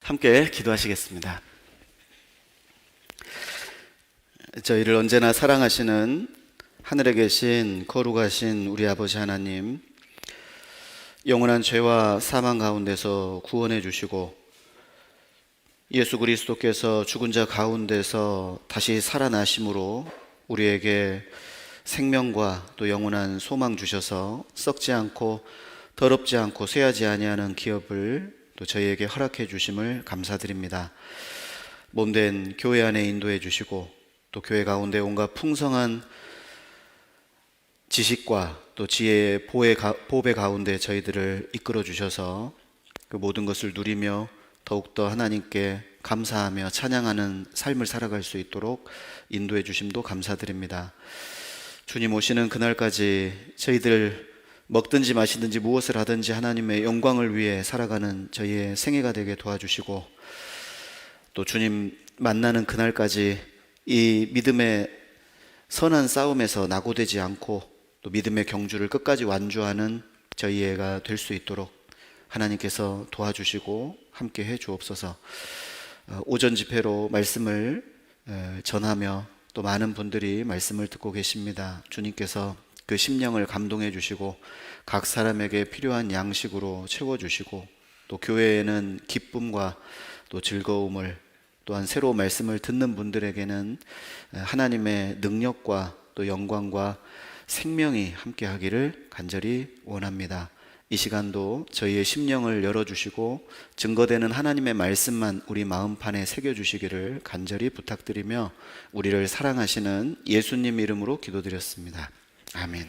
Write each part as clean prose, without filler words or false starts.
함께 기도하시겠습니다. 저희를 언제나 사랑하시는 하늘에 계신 거룩하신 우리 아버지 하나님, 영원한 죄와 사망 가운데서 구원해 주시고 예수 그리스도께서 죽은 자 가운데서 다시 살아나심으로 우리에게 생명과 또 영원한 소망 주셔서 썩지 않고 더럽지 않고 쇠하지 아니하는 기업을 또 저희에게 허락해 주심을 감사드립니다. 몸된 교회 안에 인도해 주시고 또 교회 가운데 온갖 풍성한 지식과 또 지혜의 보배 가운데 저희들을 이끌어 주셔서 그 모든 것을 누리며 더욱더 하나님께 감사하며 찬양하는 삶을 살아갈 수 있도록 인도해 주심도 감사드립니다. 주님 오시는 그날까지 저희들 먹든지 마시든지 무엇을 하든지 하나님의 영광을 위해 살아가는 저희의 생애가 되게 도와주시고 또 주님 만나는 그날까지 이 믿음의 선한 싸움에서 낙오되지 않고 또 믿음의 경주를 끝까지 완주하는 저희가 될 수 있도록 하나님께서 도와주시고 함께 해 주옵소서. 오전 집회로 말씀을 전하며 또 많은 분들이 말씀을 듣고 계십니다. 주님께서 그 심령을 감동해 주시고 각 사람에게 필요한 양식으로 채워주시고 또 교회에는 기쁨과 또 즐거움을 또한 새로운 말씀을 듣는 분들에게는 하나님의 능력과 또 영광과 생명이 함께 하기를 간절히 원합니다. 이 시간도 저희의 심령을 열어주시고 증거되는 하나님의 말씀만 우리 마음판에 새겨주시기를 간절히 부탁드리며 우리를 사랑하시는 예수님 이름으로 기도드렸습니다. 아멘.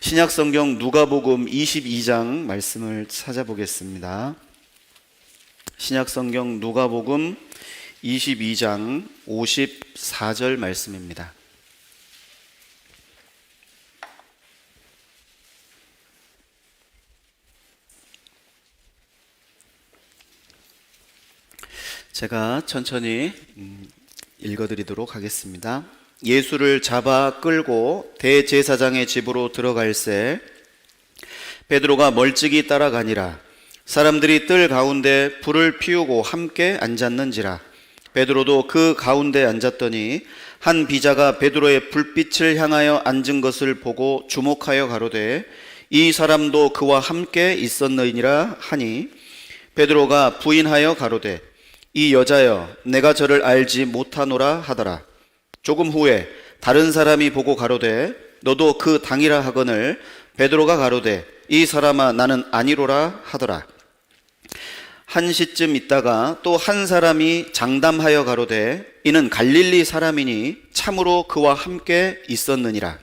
신약성경 누가복음 22장 말씀을 찾아보겠습니다. 신약성경 누가복음 22장 54절 말씀입니다. 제가 천천히 읽어드리도록 하겠습니다. 예수를 잡아 끌고 대제사장의 집으로 들어갈새 베드로가 멀찍이 따라가니라. 사람들이 뜰 가운데 불을 피우고 함께 앉았는지라. 베드로도 그 가운데 앉았더니 한 비자가 베드로의 불빛을 향하여 앉은 것을 보고 주목하여 가로되 이 사람도 그와 함께 있었느니라 하니 베드로가 부인하여 가로되 이 여자여 내가 저를 알지 못하노라 하더라. 조금 후에 다른 사람이 보고 가로되 너도 그 당이라 하거늘 베드로가 가로되 이 사람아 나는 아니로라 하더라. 한 시쯤 있다가 또 한 사람이 장담하여 가로되 이는 갈릴리 사람이니 참으로 그와 함께 있었느니라.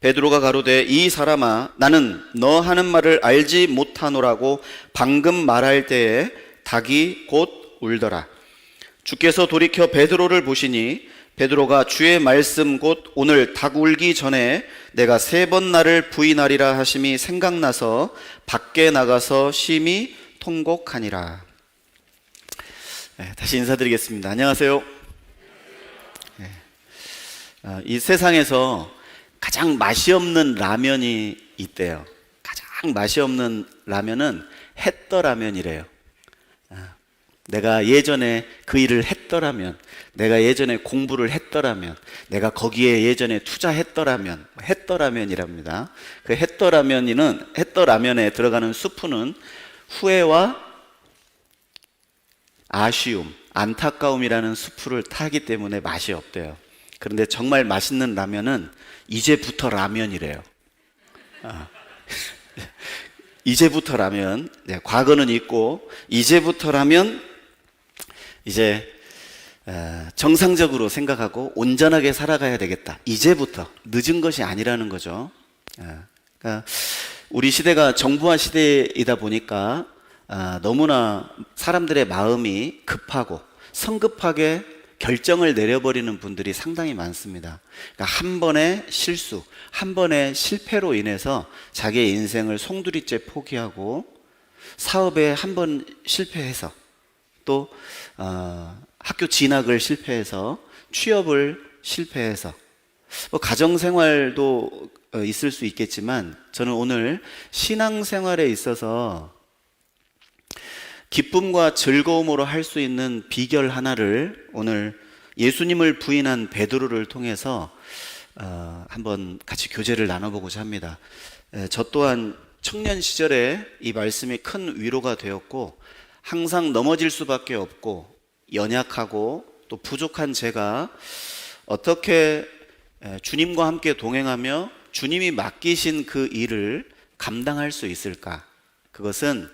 베드로가 가로되 이 사람아 나는 너 하는 말을 알지 못하노라고 방금 말할 때에 닭이 곧 울더라. 주께서 돌이켜 베드로를 보시니 베드로가 주의 말씀 곧 오늘 닭 울기 전에 내가 3번 나를 부인하리라 하심이 생각나서 밖에 나가서 심히 통곡하니라. 다시 인사드리겠습니다. 안녕하세요. 이 세상에서 가장 맛이 없는 라면이 있대요. 가장 맛이 없는 라면은 햇더라면이래요. 내가 예전에 그 일을 했더라면, 내가 예전에 공부를 했더라면, 내가 거기에 예전에 투자했더라면, 햇더라면이랍니다. 그 햇더라면에 들어가는 수프는 후회와 아쉬움, 안타까움이라는 수프를 타기 때문에 맛이 없대요. 그런데 정말 맛있는 라면은 이제부터 라면이래요. 이제부터 라면, 과거는 있고 이제부터 라면 이제 정상적으로 생각하고 온전하게 살아가야 되겠다. 이제부터, 늦은 것이 아니라는 거죠. 그러니까 우리 시대가 정부화 시대이다 보니까 너무나 사람들의 마음이 급하고 성급하게 결정을 내려버리는 분들이 상당히 많습니다. 그러니까 한 번의 실수, 한 번의 실패로 인해서 자기의 인생을 송두리째 포기하고 사업에 한 번 실패해서 또 학교 진학을 실패해서 취업을 실패해서 가정생활도 있을 수 있겠지만 저는 오늘 신앙생활에 있어서 기쁨과 즐거움으로 할 수 있는 비결 하나를 오늘 예수님을 부인한 베드로를 통해서 한번 같이 교제를 나눠보고자 합니다. 저 또한 청년 시절에 이 말씀이 큰 위로가 되었고, 항상 넘어질 수밖에 없고 연약하고 또 부족한 제가 어떻게 주님과 함께 동행하며 주님이 맡기신 그 일을 감당할 수 있을까? 그것은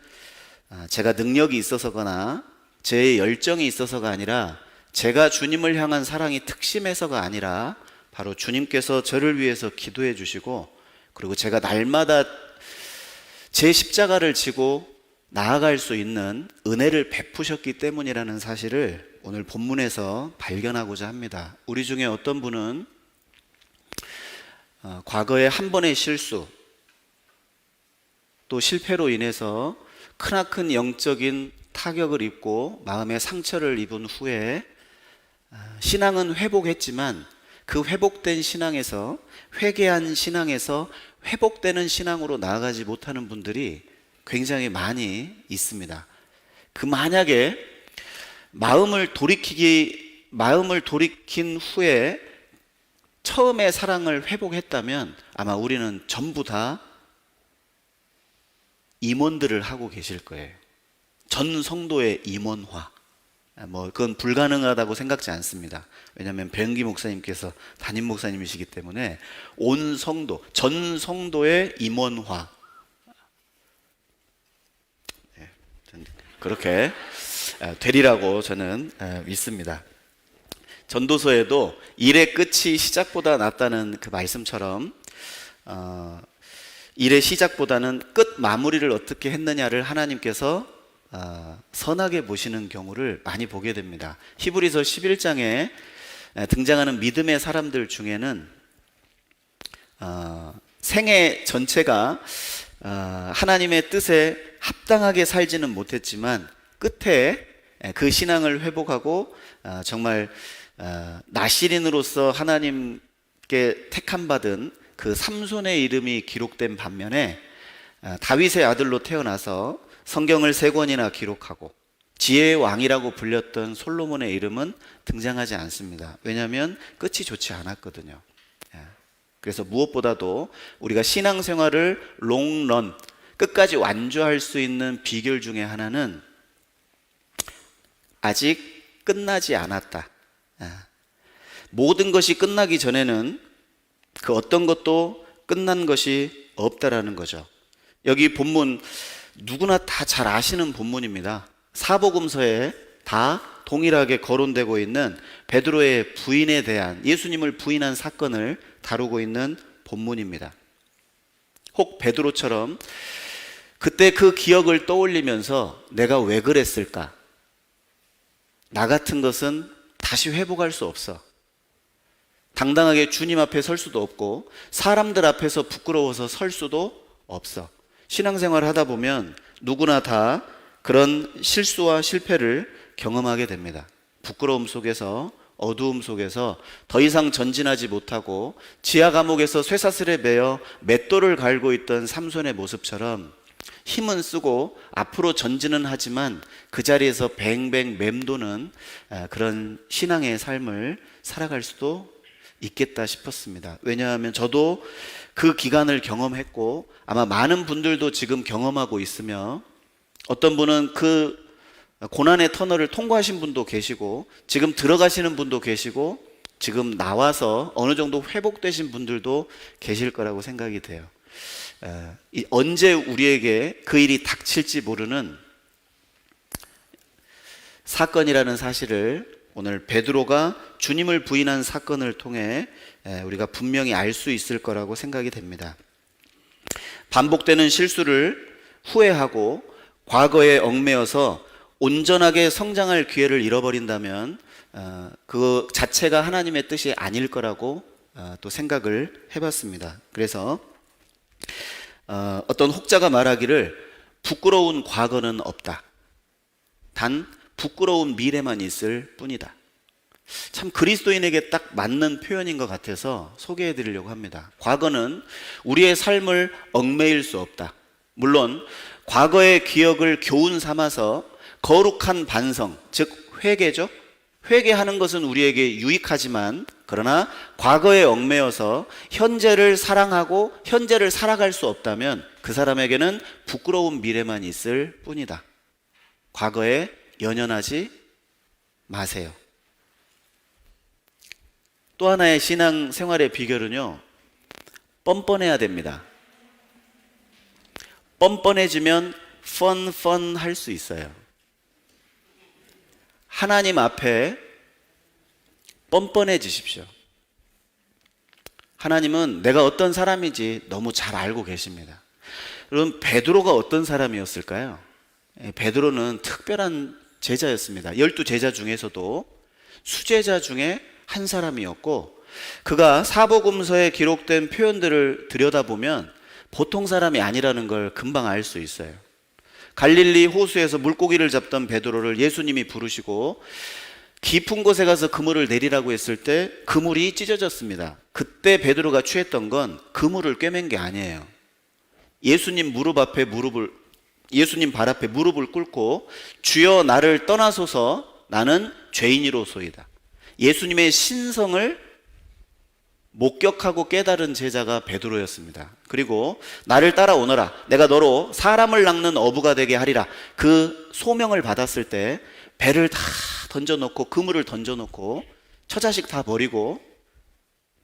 제가 능력이 있어서거나 제 열정이 있어서가 아니라, 제가 주님을 향한 사랑이 특심해서가 아니라, 바로 주님께서 저를 위해서 기도해 주시고, 그리고 제가 날마다 제 십자가를 지고 나아갈 수 있는 은혜를 베푸셨기 때문이라는 사실을 오늘 본문에서 발견하고자 합니다. 우리 중에 어떤 분은 과거에 한 번의 실수 또 실패로 인해서 크나큰 영적인 타격을 입고 마음의 상처를 입은 후에 신앙은 회복했지만 그 회복된 신앙에서, 회개한 신앙에서 회복되는 신앙으로 나아가지 못하는 분들이 굉장히 많이 있습니다. 그 만약에 마음을 돌이킨 후에 처음의 사랑을 회복했다면 아마 우리는 전부 다 임원들을 하고 계실 거예요. 전 성도의 임원화. 그건 불가능하다고 생각지 않습니다. 왜냐하면 배은기 목사님께서 담임 목사님이시기 때문에 온 성도, 전 성도의 임원화. 그렇게 되리라고 저는 믿습니다. 전도서에도 일의 끝이 시작보다 낫다는 그 말씀처럼 일의 시작보다는 끝 마무리를 어떻게 했느냐를 하나님께서 선하게 보시는 경우를 많이 보게 됩니다. 히브리서 11장에 등장하는 믿음의 사람들 중에는 생애 전체가 하나님의 뜻에 합당하게 살지는 못했지만 끝에 그 신앙을 회복하고 정말 나시린으로서 하나님께 택함받은 그 삼손의 이름이 기록된 반면에 다윗의 아들로 태어나서 성경을 3권이나 기록하고 지혜의 왕이라고 불렸던 솔로몬의 이름은 등장하지 않습니다. 왜냐하면 끝이 좋지 않았거든요. 그래서 무엇보다도 우리가 신앙생활을 롱런, 끝까지 완주할 수 있는 비결 중에 하나는 아직 끝나지 않았다. 모든 것이 끝나기 전에는 그 어떤 것도 끝난 것이 없다라는 거죠. 여기 본문 누구나 다 잘 아시는 본문입니다. 사복음서에 다 동일하게 거론되고 있는 베드로의 부인에 대한, 예수님을 부인한 사건을 다루고 있는 본문입니다. 혹 베드로처럼 그때 그 기억을 떠올리면서 내가 왜 그랬을까? 나 같은 것은 다시 회복할 수 없어. 당당하게 주님 앞에 설 수도 없고 사람들 앞에서 부끄러워서 설 수도 없어. 신앙생활 하다 보면 누구나 다 그런 실수와 실패를 경험하게 됩니다. 부끄러움 속에서, 어두움 속에서 더 이상 전진하지 못하고 지하 감옥에서 쇠사슬에 매여 맷돌을 갈고 있던 삼손의 모습처럼 힘은 쓰고 앞으로 전진은 하지만 그 자리에서 뱅뱅 맴도는 그런 신앙의 삶을 살아갈 수도 있겠다 싶었습니다. 왜냐하면 저도 그 기간을 경험했고 아마 많은 분들도 지금 경험하고 있으며, 어떤 분은 그 고난의 터널을 통과하신 분도 계시고 지금 들어가시는 분도 계시고 지금 나와서 어느 정도 회복되신 분들도 계실 거라고 생각이 돼요. 언제 우리에게 그 일이 닥칠지 모르는 사건이라는 사실을 오늘 베드로가 주님을 부인한 사건을 통해 우리가 분명히 알 수 있을 거라고 생각이 됩니다. 반복되는 실수를 후회하고 과거에 얽매여서 온전하게 성장할 기회를 잃어버린다면 그 자체가 하나님의 뜻이 아닐 거라고 또 생각을 해봤습니다. 그래서 어떤 혹자가 말하기를 부끄러운 과거는 없다. 단 부끄러운 미래만 있을 뿐이다. 참 그리스도인에게 딱 맞는 표현인 것 같아서 소개해 드리려고 합니다. 과거는 우리의 삶을 얽매일 수 없다. 물론 과거의 기억을 교훈 삼아서 거룩한 반성, 즉 회개죠. 회개하는 것은 우리에게 유익하지만 그러나 과거에 얽매여서 현재를 사랑하고 현재를 살아갈 수 없다면 그 사람에게는 부끄러운 미래만 있을 뿐이다. 과거에 연연하지 마세요. 또 하나의 신앙 생활의 비결은요, 뻔뻔해야 됩니다. 뻔뻔해지면 펀 할 수 있어요. 하나님 앞에 뻔뻔해지십시오. 하나님은 내가 어떤 사람인지 너무 잘 알고 계십니다. 여러분, 베드로가 어떤 사람이었을까요? 베드로는 특별한 제자였습니다. 12제자 중에서도 수제자 중에 한 사람이었고, 그가 사복음서에 기록된 표현들을 들여다보면 보통 사람이 아니라는 걸 금방 알 수 있어요. 갈릴리 호수에서 물고기를 잡던 베드로를 예수님이 부르시고 깊은 곳에 가서 그물을 내리라고 했을 때 그물이 찢어졌습니다. 그때 베드로가 취했던 건 그물을 꿰맨 게 아니에요. 예수님 발 앞에 무릎을 꿇고 주여 나를 떠나소서 나는 죄인이로소이다. 예수님의 신성을 목격하고 깨달은 제자가 베드로였습니다. 그리고 나를 따라오너라, 내가 너로 사람을 낚는 어부가 되게 하리라, 그 소명을 받았을 때 배를 다 던져놓고 그물을 던져놓고 처자식 다 버리고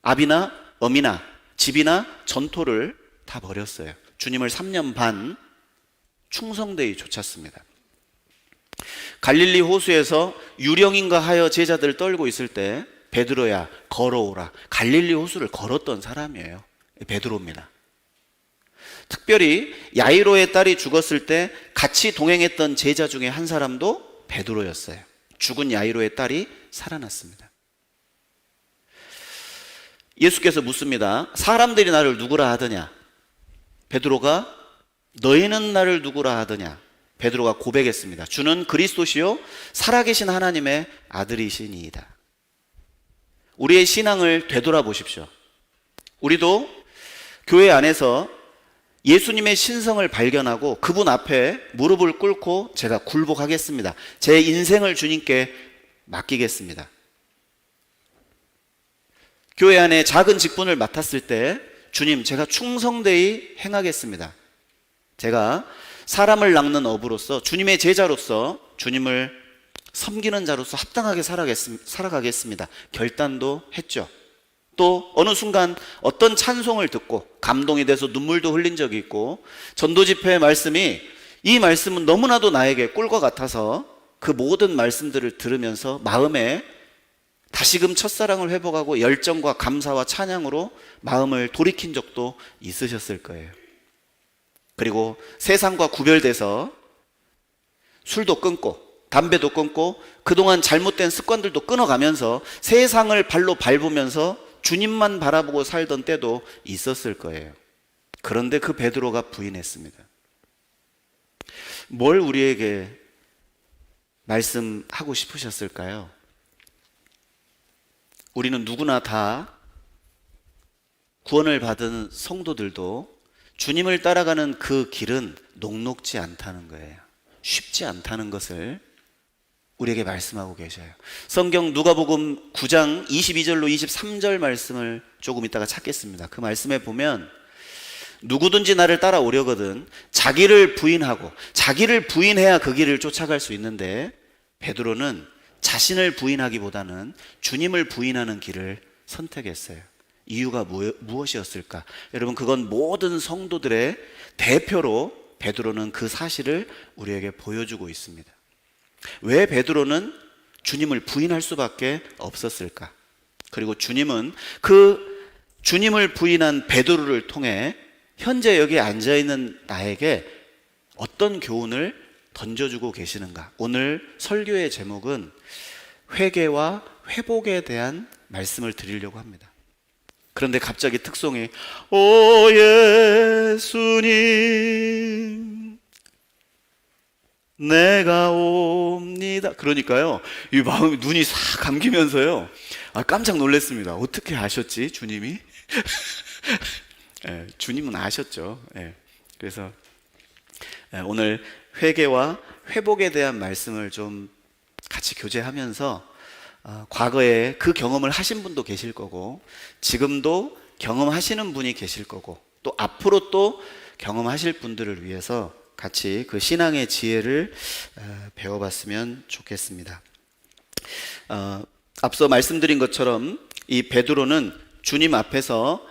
아비나 어미나 집이나 전토를 다 버렸어요. 주님을 3년 반 충성되이 쫓았습니다. 갈릴리 호수에서 유령인가 하여 제자들 떨고 있을 때 베드로야 걸어오라, 갈릴리 호수를 걸었던 사람이에요. 베드로입니다. 특별히 야이로의 딸이 죽었을 때 같이 동행했던 제자 중에 한 사람도 베드로였어요. 죽은 야이로의 딸이 살아났습니다. 예수께서 묻습니다. 사람들이 나를 누구라 하더냐? 베드로가 너희는 나를 누구라 하더냐? 베드로가 고백했습니다. 주는 그리스도시요 살아계신 하나님의 아들이시니이다. 우리의 신앙을 되돌아보십시오. 우리도 교회 안에서 예수님의 신성을 발견하고 그분 앞에 무릎을 꿇고 제가 굴복하겠습니다. 제 인생을 주님께 맡기겠습니다. 교회 안에 작은 직분을 맡았을 때 주님, 제가 충성되이 행하겠습니다. 제가 사람을 낚는 어부로서 주님의 제자로서 주님을 섬기는 자로서 합당하게 살아가겠습니다. 결단도 했죠. 또 어느 순간 어떤 찬송을 듣고 감동이 돼서 눈물도 흘린 적이 있고, 전도 집회의 말씀이 이 말씀은 너무나도 나에게 꿀과 같아서 그 모든 말씀들을 들으면서 마음에 다시금 첫사랑을 회복하고 열정과 감사와 찬양으로 마음을 돌이킨 적도 있으셨을 거예요. 그리고 세상과 구별돼서 술도 끊고 담배도 끊고 그동안 잘못된 습관들도 끊어가면서 세상을 발로 밟으면서 주님만 바라보고 살던 때도 있었을 거예요. 그런데 그 베드로가 부인했습니다. 뭘 우리에게 말씀하고 싶으셨을까요? 우리는 누구나 다 구원을 받은 성도들도 주님을 따라가는 그 길은 녹록지 않다는 거예요. 쉽지 않다는 것을 우리에게 말씀하고 계셔요. 성경 누가복음 9장 22절로 23절 말씀을 조금 이따가 찾겠습니다. 그 말씀에 보면 누구든지 나를 따라오려거든 자기를 부인하고, 자기를 부인해야 그 길을 쫓아갈 수 있는데 베드로는 자신을 부인하기보다는 주님을 부인하는 길을 선택했어요. 이유가 무엇이었을까? 여러분, 그건 모든 성도들의 대표로 베드로는 그 사실을 우리에게 보여주고 있습니다. 왜 베드로는 주님을 부인할 수밖에 없었을까? 그리고 주님은 그 주님을 부인한 베드로를 통해 현재 여기 앉아있는 나에게 어떤 교훈을 던져주고 계시는가? 오늘 설교의 제목은 회개와 회복에 대한 말씀을 드리려고 합니다. 그런데 갑자기 특송이 오 예수님 내가 옵니다. 그러니까요, 이 마음이 눈이 싹 감기면서요, 깜짝 놀랐습니다. 어떻게 아셨지 주님이? 주님은 아셨죠. 그래서 오늘 회개와 회복에 대한 말씀을 좀 같이 교제하면서 과거에 그 경험을 하신 분도 계실 거고 지금도 경험하시는 분이 계실 거고 또 앞으로 또 경험하실 분들을 위해서 같이 그 신앙의 지혜를 배워봤으면 좋겠습니다. 앞서 말씀드린 것처럼 이 베드로는 주님 앞에서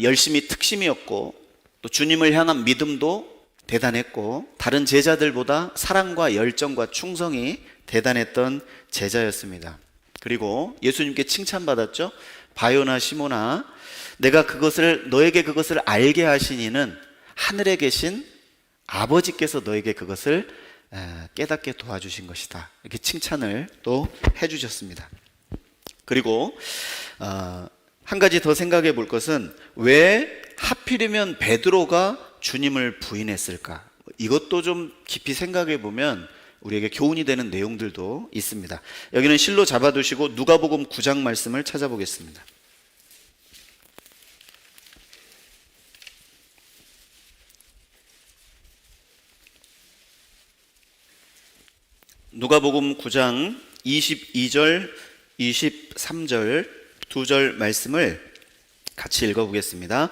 열심히 특심이었고 또 주님을 향한 믿음도 대단했고 다른 제자들보다 사랑과 열정과 충성이 대단했던 제자였습니다. 그리고 예수님께 칭찬받았죠. 바요나 시몬아, 내가 너에게 그것을 알게 하시니는 하늘에 계신 아버지께서 너에게 그것을 깨닫게 도와주신 것이다. 이렇게 칭찬을 또 해주셨습니다. 그리고 한 가지 더 생각해 볼 것은 왜 하필이면 베드로가 주님을 부인했을까? 이것도 좀 깊이 생각해 보면 우리에게 교훈이 되는 내용들도 있습니다. 여기는 실로 잡아두시고 누가복음 9장 말씀을 찾아보겠습니다. 누가복음 9장 22절, 23절 두 절 말씀을 같이 읽어보겠습니다.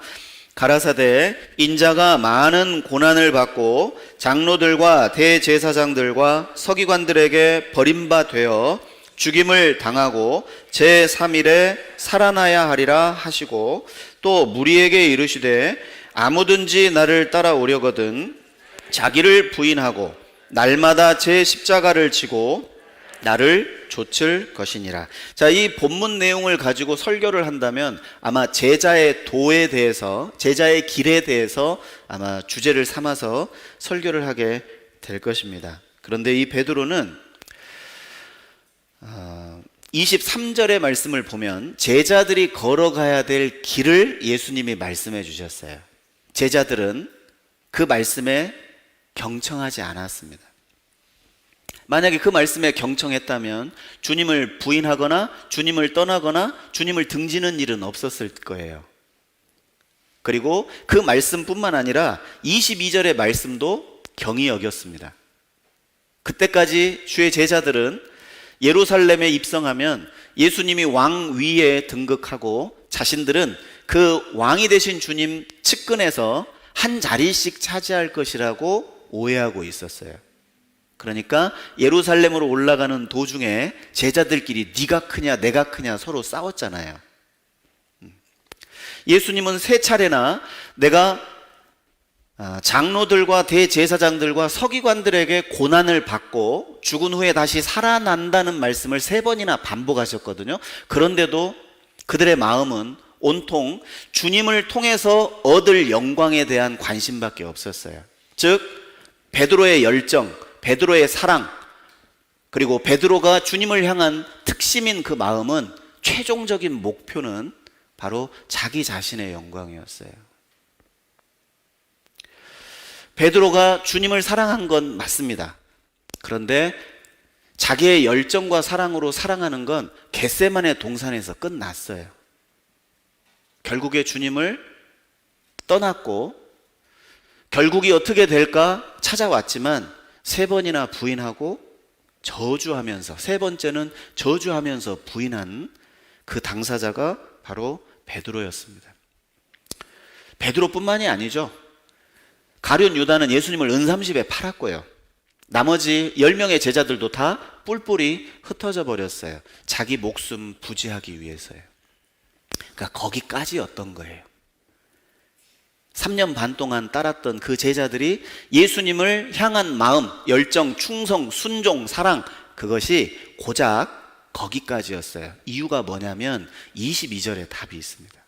가라사대 인자가 많은 고난을 받고 장로들과 대제사장들과 서기관들에게 버림받되어 죽임을 당하고 제3일에 살아나야 하리라 하시고 또 무리에게 이르시되 아무든지 나를 따라오려거든 자기를 부인하고 날마다 제 십자가를 지고 나를 좇을 것이니라. 자, 이 본문 내용을 가지고 설교를 한다면 아마 제자의 도에 대해서, 제자의 길에 대해서 아마 주제를 삼아서 설교를 하게 될 것입니다. 그런데 이 베드로는 23절의 말씀을 보면 제자들이 걸어가야 될 길을 예수님이 말씀해 주셨어요. 제자들은 그 말씀에 경청하지 않았습니다. 만약에 그 말씀에 경청했다면 주님을 부인하거나 주님을 떠나거나 주님을 등지는 일은 없었을 거예요. 그리고 그 말씀뿐만 아니라 22절의 말씀도 경히 여겼습니다. 그때까지 주의 제자들은 예루살렘에 입성하면 예수님이 왕 위에 등극하고 자신들은 그 왕이 되신 주님 측근에서 한 자리씩 차지할 것이라고 오해하고 있었어요. 그러니까 예루살렘으로 올라가는 도중에 제자들끼리 네가 크냐 내가 크냐 서로 싸웠잖아요. 예수님은 세 차례나 내가 장로들과 대제사장들과 서기관들에게 고난을 받고 죽은 후에 다시 살아난다는 말씀을 3번이나 반복하셨거든요. 그런데도 그들의 마음은 온통 주님을 통해서 얻을 영광에 대한 관심밖에 없었어요. 즉 베드로의 열정, 베드로의 사랑, 그리고 베드로가 주님을 향한 특심인 그 마음은 최종적인 목표는 바로 자기 자신의 영광이었어요. 베드로가 주님을 사랑한 건 맞습니다. 그런데 자기의 열정과 사랑으로 사랑하는 건 겟세마네 동산에서 끝났어요. 결국에 주님을 떠났고 결국이 어떻게 될까 찾아왔지만 3번이나 부인하고 저주하면서 3번째는 저주하면서 부인한 그 당사자가 바로 베드로였습니다. 베드로뿐만이 아니죠. 가룟 유다는 예수님을 은삼십에 팔았고요. 나머지 10명의 제자들도 다 뿔뿔이 흩어져 버렸어요. 자기 목숨 부지하기 위해서요. 그러니까 거기까지였던 거예요. 3년 반 동안 따랐던 그 제자들이 예수님을 향한 마음, 열정, 충성, 순종, 사랑, 그것이 고작 거기까지였어요. 이유가 뭐냐면 22절에 답이 있습니다.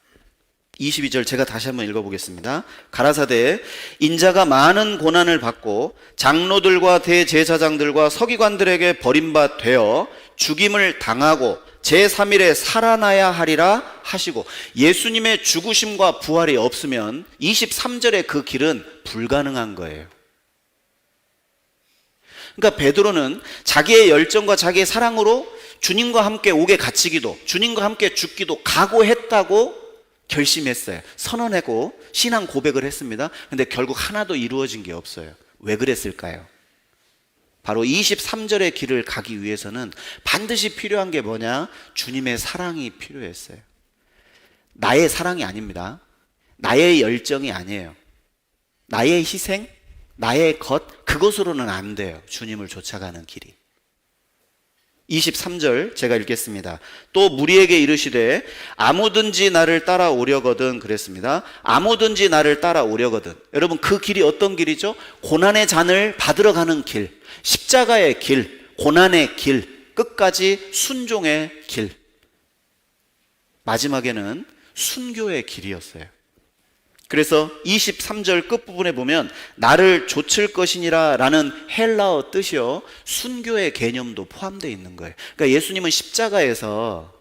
22절 제가 다시 한번 읽어보겠습니다. 가라사대 인자가 많은 고난을 받고 장로들과 대제사장들과 서기관들에게 버림받되어 죽임을 당하고 제3일에 살아나야 하리라 하시고, 예수님의 죽으심과 부활이 없으면 23절의 그 길은 불가능한 거예요. 그러니까 베드로는 자기의 열정과 자기의 사랑으로 주님과 함께 옥에 갇히기도, 주님과 함께 죽기도 각오했다고 결심했어요. 선언하고 신앙 고백을 했습니다. 근데 결국 하나도 이루어진 게 없어요. 왜 그랬을까요? 바로 23절의 길을 가기 위해서는 반드시 필요한 게 뭐냐? 주님의 사랑이 필요했어요. 나의 사랑이 아닙니다. 나의 열정이 아니에요. 나의 희생, 나의 것, 그것으로는 안 돼요. 주님을 쫓아가는 길이. 23절 제가 읽겠습니다. 또 무리에게 이르시되 아무든지 나를 따라오려거든 그랬습니다. 아무든지 나를 따라오려거든. 여러분, 그 길이 어떤 길이죠? 고난의 잔을 받으러 가는 길, 십자가의 길, 고난의 길, 끝까지 순종의 길, 마지막에는 순교의 길이었어요. 그래서 23절 끝부분에 보면 나를 좇을 것이니라 라는 헬라어 뜻이요, 순교의 개념도 포함되어 있는 거예요. 그러니까 예수님은 십자가에서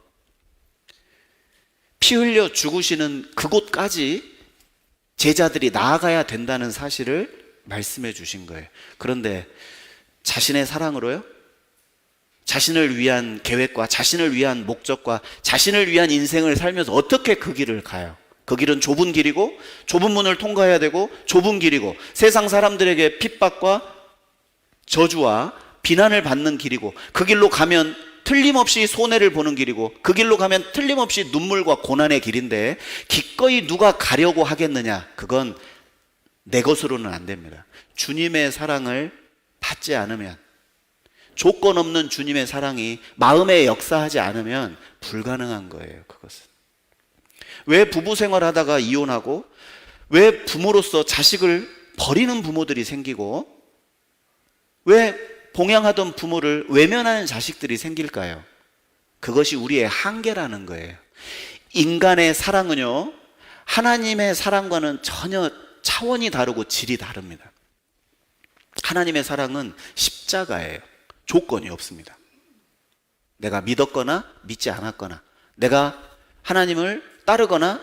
피 흘려 죽으시는 그곳까지 제자들이 나아가야 된다는 사실을 말씀해 주신 거예요. 그런데 자신의 사랑으로요, 자신을 위한 계획과 자신을 위한 목적과 자신을 위한 인생을 살면서 어떻게 그 길을 가요? 그 길은 좁은 길이고 좁은 문을 통과해야 되고 좁은 길이고 세상 사람들에게 핍박과 저주와 비난을 받는 길이고 그 길로 가면 틀림없이 손해를 보는 길이고 그 길로 가면 틀림없이 눈물과 고난의 길인데 기꺼이 누가 가려고 하겠느냐? 그건 내 것으로는 안 됩니다. 주님의 사랑을 받지 않으면, 조건 없는 주님의 사랑이 마음에 역사하지 않으면 불가능한 거예요. 그것은. 왜 부부 생활하다가 이혼하고, 왜 부모로서 자식을 버리는 부모들이 생기고, 왜 봉양하던 부모를 외면하는 자식들이 생길까요? 그것이 우리의 한계라는 거예요. 인간의 사랑은요, 하나님의 사랑과는 전혀 차원이 다르고 질이 다릅니다. 하나님의 사랑은 십자가예요. 조건이 없습니다. 내가 믿었거나 믿지 않았거나, 내가 하나님을 따르거나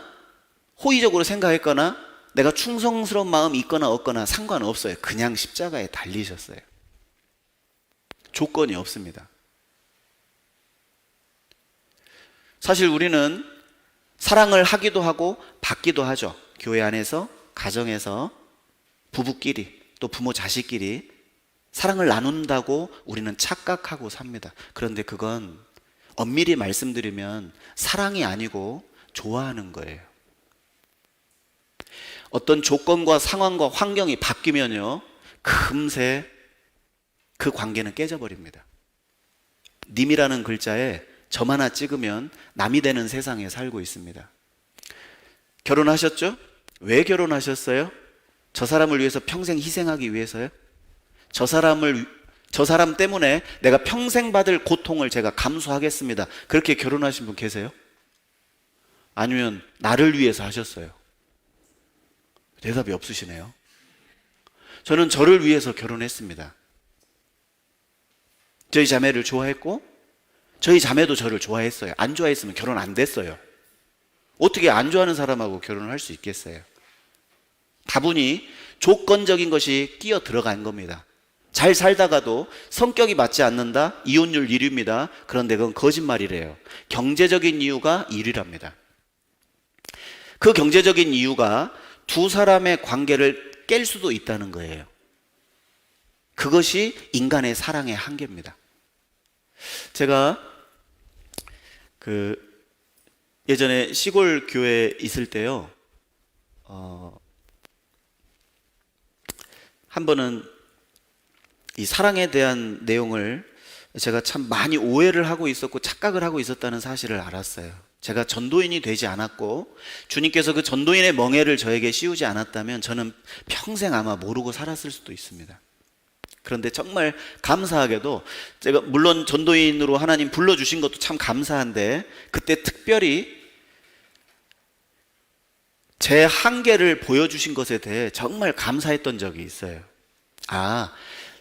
호의적으로 생각했거나 내가 충성스러운 마음이 있거나 없거나 상관없어요. 그냥 십자가에 달리셨어요. 조건이 없습니다. 사실 우리는 사랑을 하기도 하고 받기도 하죠. 교회 안에서, 가정에서, 부부끼리, 또 부모 자식끼리 사랑을 나눈다고 우리는 착각하고 삽니다. 그런데 그건 엄밀히 말씀드리면 사랑이 아니고 좋아하는 거예요. 어떤 조건과 상황과 환경이 바뀌면요, 금세 그 관계는 깨져버립니다. 님이라는 글자에 점 하나 찍으면 남이 되는 세상에 살고 있습니다. 결혼하셨죠? 왜 결혼하셨어요? 저 사람을 위해서 평생 희생하기 위해서요? 저 사람 때문에 내가 평생 받을 고통을 제가 감수하겠습니다. 그렇게 결혼하신 분 계세요? 아니면 나를 위해서 하셨어요? 대답이 없으시네요. 저는 저를 위해서 결혼했습니다. 저희 자매를 좋아했고 저희 자매도 저를 좋아했어요. 안 좋아했으면 결혼 안 됐어요. 어떻게 안 좋아하는 사람하고 결혼을 할 수 있겠어요? 다분히 조건적인 것이 끼어 들어간 겁니다. 잘 살다가도 성격이 맞지 않는다? 이혼율 1위입니다. 그런데 그건 거짓말이래요. 경제적인 이유가 1위랍니다. 그 경제적인 이유가 두 사람의 관계를 깰 수도 있다는 거예요. 그것이 인간의 사랑의 한계입니다. 제가 예전에 시골 교회에 있을 때요, 한 번은 이 사랑에 대한 내용을 제가 참 많이 오해를 하고 있었고 착각을 하고 있었다는 사실을 알았어요. 제가 전도인이 되지 않았고 주님께서 그 전도인의 멍에를 저에게 씌우지 않았다면 저는 평생 아마 모르고 살았을 수도 있습니다. 그런데 정말 감사하게도 제가 물론 전도인으로 하나님 불러주신 것도 참 감사한데 그때 특별히 제 한계를 보여주신 것에 대해 정말 감사했던 적이 있어요. 아,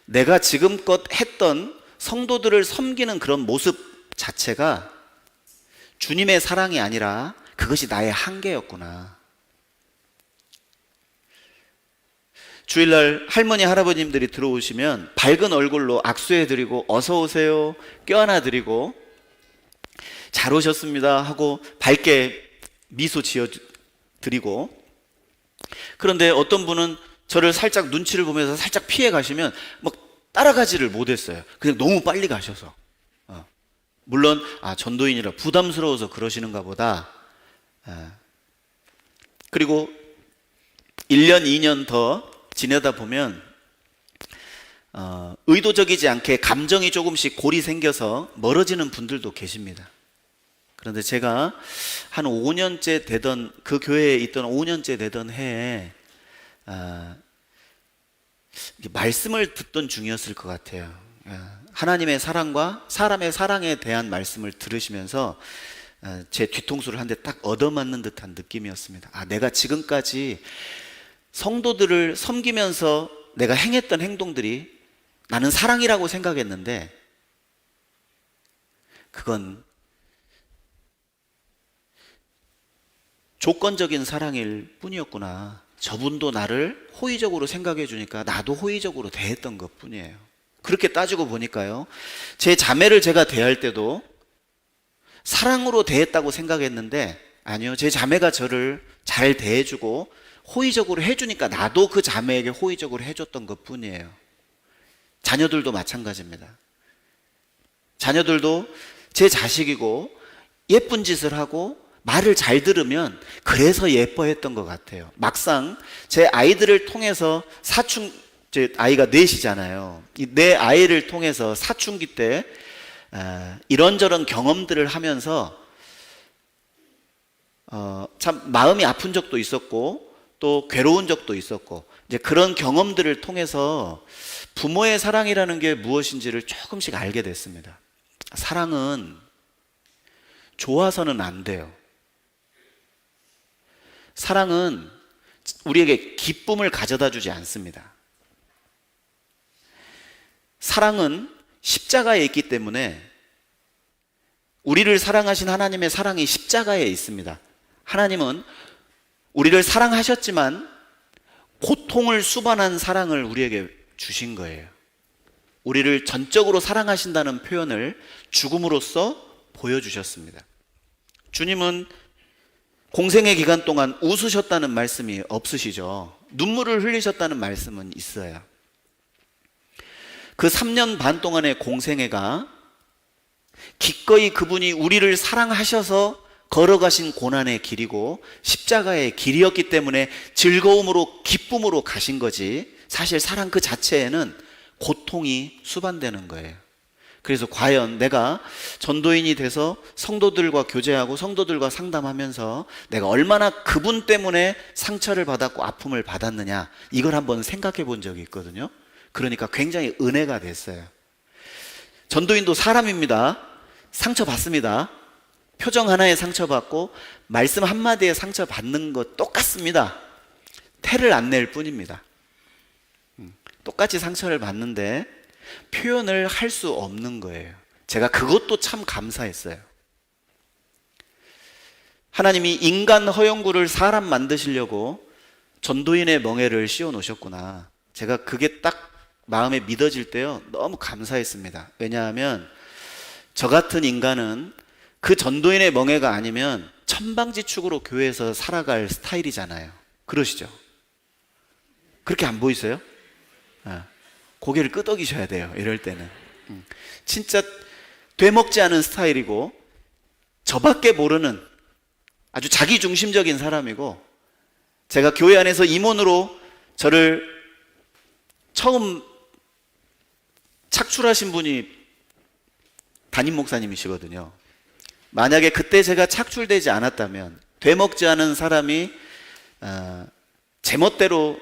내가 지금껏 했던 성도들을 섬기는 그런 모습 자체가 주님의 사랑이 아니라 그것이 나의 한계였구나. 주일날 할머니 할아버님들이 들어오시면 밝은 얼굴로 악수해드리고 어서 오세요 껴안아드리고 잘 오셨습니다 하고 밝게 미소 지어드리고, 그런데 어떤 분은 저를 살짝 눈치를 보면서 살짝 피해 가시면 막 따라가지를 못했어요. 그냥 너무 빨리 가셔서. 물론 전도인이라 부담스러워서 그러시는가 보다. 그리고 1년, 2년 더 지내다 보면 의도적이지 않게 감정이 조금씩 골이 생겨서 멀어지는 분들도 계십니다. 그런데 제가 한 5년째 되던, 그 교회에 있던 5년째 되던 해에 말씀을 듣던 중이었을 것 같아요. 하나님의 사랑과 사람의 사랑에 대한 말씀을 들으시면서 제 뒤통수를 한 대 딱 얻어맞는 듯한 느낌이었습니다. 내가 지금까지 성도들을 섬기면서 내가 행했던 행동들이 나는 사랑이라고 생각했는데 그건 조건적인 사랑일 뿐이었구나. 저분도 나를 호의적으로 생각해 주니까 나도 호의적으로 대했던 것 뿐이에요. 그렇게 따지고 보니까요, 제 자매를 제가 대할 때도 사랑으로 대했다고 생각했는데 아니요, 제 자매가 저를 잘 대해주고 호의적으로 해주니까 나도 그 자매에게 호의적으로 해줬던 것 뿐이에요. 자녀들도 마찬가지입니다. 자녀들도 제 자식이고 예쁜 짓을 하고 말을 잘 들으면 그래서 예뻐했던 것 같아요. 막상 제 아이들을 통해서 제 아이가 넷이잖아요. 내 아이를 통해서 사춘기 때 이런저런 경험들을 하면서 참 마음이 아픈 적도 있었고 또 괴로운 적도 있었고, 이제 그런 경험들을 통해서 부모의 사랑이라는 게 무엇인지를 조금씩 알게 됐습니다. 사랑은 좋아서는 안 돼요. 사랑은 우리에게 기쁨을 가져다 주지 않습니다. 사랑은 십자가에 있기 때문에 우리를 사랑하신 하나님의 사랑이 십자가에 있습니다. 하나님은 우리를 사랑하셨지만 고통을 수반한 사랑을 우리에게 주신 거예요. 우리를 전적으로 사랑하신다는 표현을 죽음으로써 보여주셨습니다. 주님은 공생의 기간 동안 웃으셨다는 말씀이 없으시죠. 눈물을 흘리셨다는 말씀은 있어요. 그 3년 반 동안의 공생애가 기꺼이 그분이 우리를 사랑하셔서 걸어가신 고난의 길이고 십자가의 길이었기 때문에 즐거움으로 기쁨으로 가신 거지, 사실 사랑 그 자체에는 고통이 수반되는 거예요. 그래서 과연 내가 전도인이 돼서 성도들과 교제하고 성도들과 상담하면서 내가 얼마나 그분 때문에 상처를 받았고 아픔을 받았느냐, 이걸 한번 생각해 본 적이 있거든요. 그러니까 굉장히 은혜가 됐어요. 전도인도 사람입니다. 상처받습니다. 표정 하나에 상처받고 말씀 한마디에 상처받는 것 똑같습니다. 태를 안 낼 뿐입니다. 똑같이 상처를 받는데 표현을 할 수 없는 거예요. 제가 그것도 참 감사했어요. 하나님이 인간 허영구를 사람 만드시려고 전도인의 멍에를 씌워 놓으셨구나. 제가 그게 딱 마음에 믿어질 때요, 너무 감사했습니다. 왜냐하면 저 같은 인간은 그 전도인의 멍에가 아니면 천방지축으로 교회에서 살아갈 스타일이잖아요. 그러시죠? 그렇게 안 보이세요? 고개를 끄덕이셔야 돼요, 이럴 때는. 진짜 되먹지 않은 스타일이고 저밖에 모르는 아주 자기중심적인 사람이고, 제가 교회 안에서 임원으로 저를 처음 착출하신 분이 담임 목사님이시거든요. 만약에 그때 제가 착출되지 않았다면, 되먹지 않은 사람이 제멋대로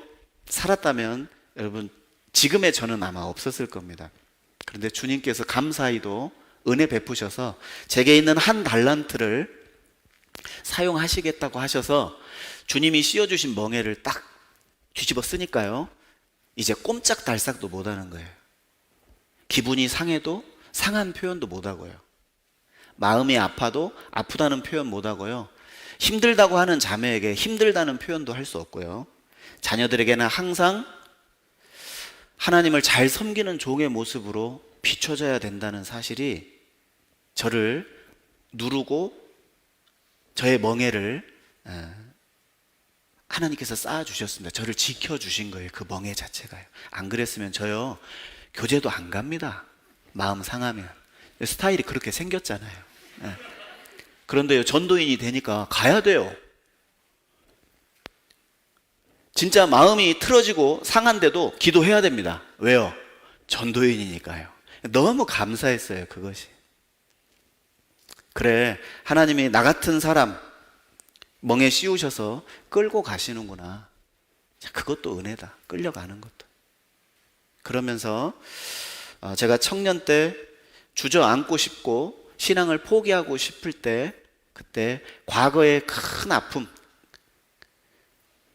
살았다면 여러분 지금의 저는 아마 없었을 겁니다. 그런데 주님께서 감사히도 은혜 베푸셔서 제게 있는 한 달란트를 사용하시겠다고 하셔서 주님이 씌워주신 멍에를 딱 뒤집어 쓰니까요, 이제 꼼짝달싹도 못하는 거예요. 기분이 상해도 상한 표현도 못하고요, 마음이 아파도 아프다는 표현 못하고요, 힘들다고 하는 자매에게 힘들다는 표현도 할 수 없고요, 자녀들에게는 항상 하나님을 잘 섬기는 종의 모습으로 비춰져야 된다는 사실이 저를 누르고 저의 멍에를 하나님께서 쌓아주셨습니다. 저를 지켜주신 거예요. 그 멍에 자체가요. 안 그랬으면 저요 교제도 안 갑니다. 마음 상하면. 스타일이 그렇게 생겼잖아요. 네. 그런데요 전도인이 되니까 가야 돼요. 진짜 마음이 틀어지고 상한데도 기도해야 됩니다. 왜요? 전도인이니까요. 너무 감사했어요 그것이. 그래, 하나님이 나 같은 사람 멍에 씌우셔서 끌고 가시는구나. 그것도 은혜다. 끌려가는 것도. 그러면서 제가 청년 때 주저앉고 싶고 신앙을 포기하고 싶을 때, 그때 과거의 큰 아픔,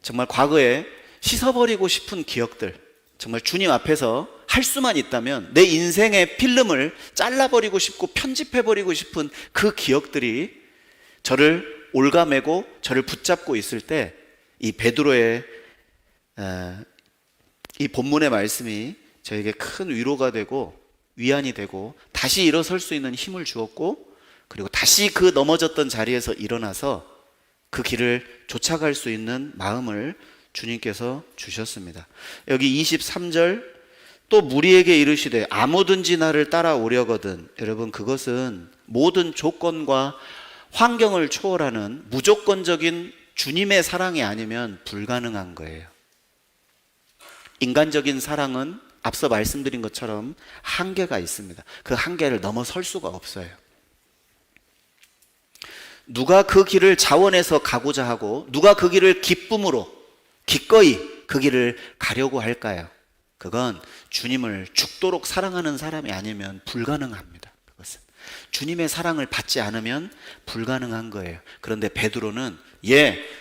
정말 과거에 씻어버리고 싶은 기억들, 정말 주님 앞에서 할 수만 있다면 내 인생의 필름을 잘라버리고 싶고 편집해버리고 싶은 그 기억들이 저를 올가매고 저를 붙잡고 있을 때, 이 베드로의 이 본문의 말씀이 저에게 큰 위로가 되고 위안이 되고 다시 일어설 수 있는 힘을 주었고, 그리고 다시 그 넘어졌던 자리에서 일어나서 그 길을 쫓아갈 수 있는 마음을 주님께서 주셨습니다. 여기 23절, 또 무리에게 이르시되 아무든지 나를 따라오려거든. 여러분, 그것은 모든 조건과 환경을 초월하는 무조건적인 주님의 사랑이 아니면 불가능한 거예요. 인간적인 사랑은 앞서 말씀드린 것처럼 한계가 있습니다. 그 한계를 넘어설 수가 없어요. 누가 그 길을 자원해서 가고자 하고 누가 그 길을 기쁨으로 기꺼이 그 길을 가려고 할까요? 그건 주님을 죽도록 사랑하는 사람이 아니면 불가능합니다. 그것은 주님의 사랑을 받지 않으면 불가능한 거예요. 그런데 베드로는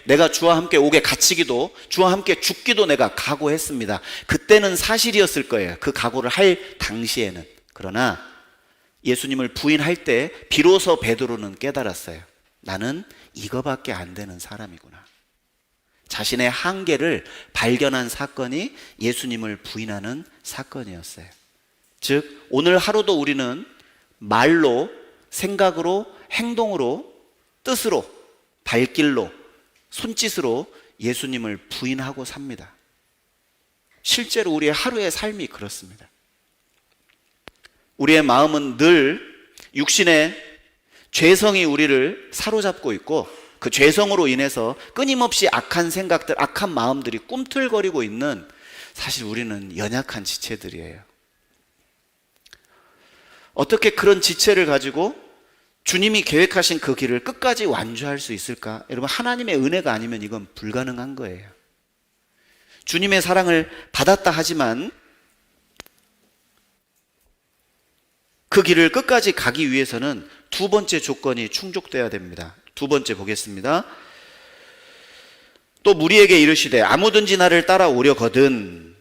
내가 주와 함께 옥에 갇히기도 주와 함께 죽기도 내가 각오했습니다. 그때는 사실이었을 거예요. 그 각오를 할 당시에는. 그러나 예수님을 부인할 때 비로소 베드로는 깨달았어요. 나는 이거밖에 안 되는 사람이구나. 자신의 한계를 발견한 사건이 예수님을 부인하는 사건이었어요. 즉 오늘 하루도 우리는 말로, 생각으로, 행동으로, 뜻으로, 발길로, 손짓으로 예수님을 부인하고 삽니다. 실제로 우리의 하루의 삶이 그렇습니다. 우리의 마음은 늘 육신의 죄성이 우리를 사로잡고 있고, 그 죄성으로 인해서 끊임없이 악한 생각들, 악한 마음들이 꿈틀거리고 있는, 사실 우리는 연약한 지체들이에요. 어떻게 그런 지체를 가지고 주님이 계획하신 그 길을 끝까지 완주할 수 있을까? 여러분, 하나님의 은혜가 아니면 이건 불가능한 거예요. 주님의 사랑을 받았다 하지만 그 길을 끝까지 가기 위해서는 두 번째 조건이 충족돼야 됩니다. 두 번째 보겠습니다. 또 무리에게 이르시되 아무든지 나를 따라오려거든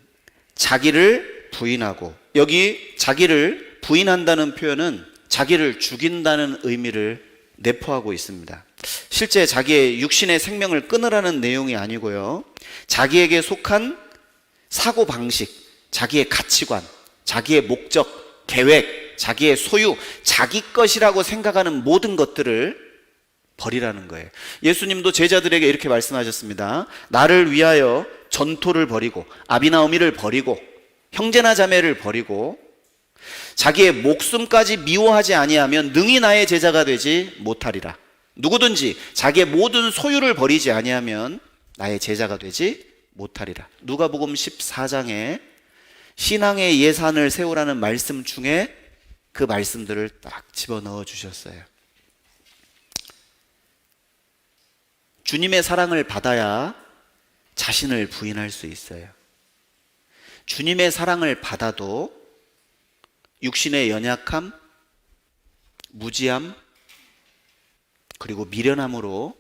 자기를 부인하고, 여기 자기를 부인한다는 표현은 자기를 죽인다는 의미를 내포하고 있습니다. 실제 자기의 육신의 생명을 끊으라는 내용이 아니고요, 자기에게 속한 사고방식, 자기의 가치관, 자기의 목적, 계획, 자기의 소유, 자기 것이라고 생각하는 모든 것들을 버리라는 거예요. 예수님도 제자들에게 이렇게 말씀하셨습니다. 나를 위하여 전토를 버리고 아비나오미를 버리고 형제나 자매를 버리고 자기의 목숨까지 미워하지 아니하면 능히 나의 제자가 되지 못하리라. 누구든지 자기의 모든 소유를 버리지 아니하면 나의 제자가 되지 못하리라. 누가복음 14장에 신앙의 예산을 세우라는 말씀 중에 그 말씀들을 딱 집어넣어 주셨어요. 주님의 사랑을 받아야 자신을 부인할 수 있어요. 주님의 사랑을 받아도 육신의 연약함, 무지함, 그리고 미련함으로,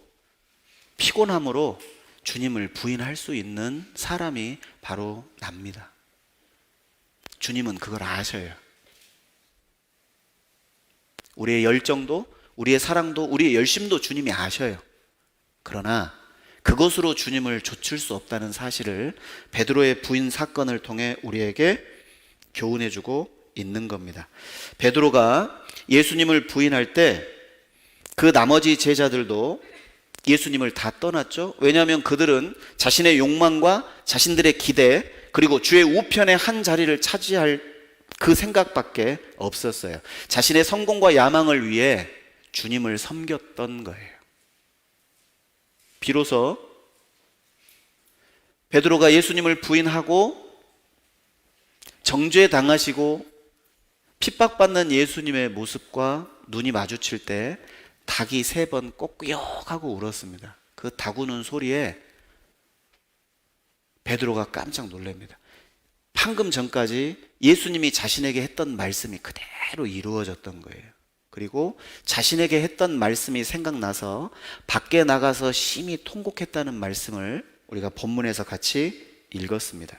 피곤함으로 주님을 부인할 수 있는 사람이 바로 납니다. 주님은 그걸 아셔요. 우리의 열정도, 우리의 사랑도, 우리의 열심도 주님이 아셔요. 그러나 그것으로 주님을 좇을 수 없다는 사실을 베드로의 부인 사건을 통해 우리에게 교훈해주고 있는 겁니다. 베드로가 예수님을 부인할 때 그 나머지 제자들도 예수님을 다 떠났죠. 왜냐하면 그들은 자신의 욕망과 자신들의 기대, 그리고 주의 우편의 한 자리를 차지할 그 생각밖에 없었어요. 자신의 성공과 야망을 위해 주님을 섬겼던 거예요. 비로소 베드로가 예수님을 부인하고 정죄당하시고 핍박받는 예수님의 모습과 눈이 마주칠 때 닭이 3번 꼬꾸역하고 울었습니다. 그 닭 우는 소리에 베드로가 깜짝 놀랍니다. 방금 전까지 예수님이 자신에게 했던 말씀이 그대로 이루어졌던 거예요. 그리고 자신에게 했던 말씀이 생각나서 밖에 나가서 심히 통곡했다는 말씀을 우리가 본문에서 같이 읽었습니다.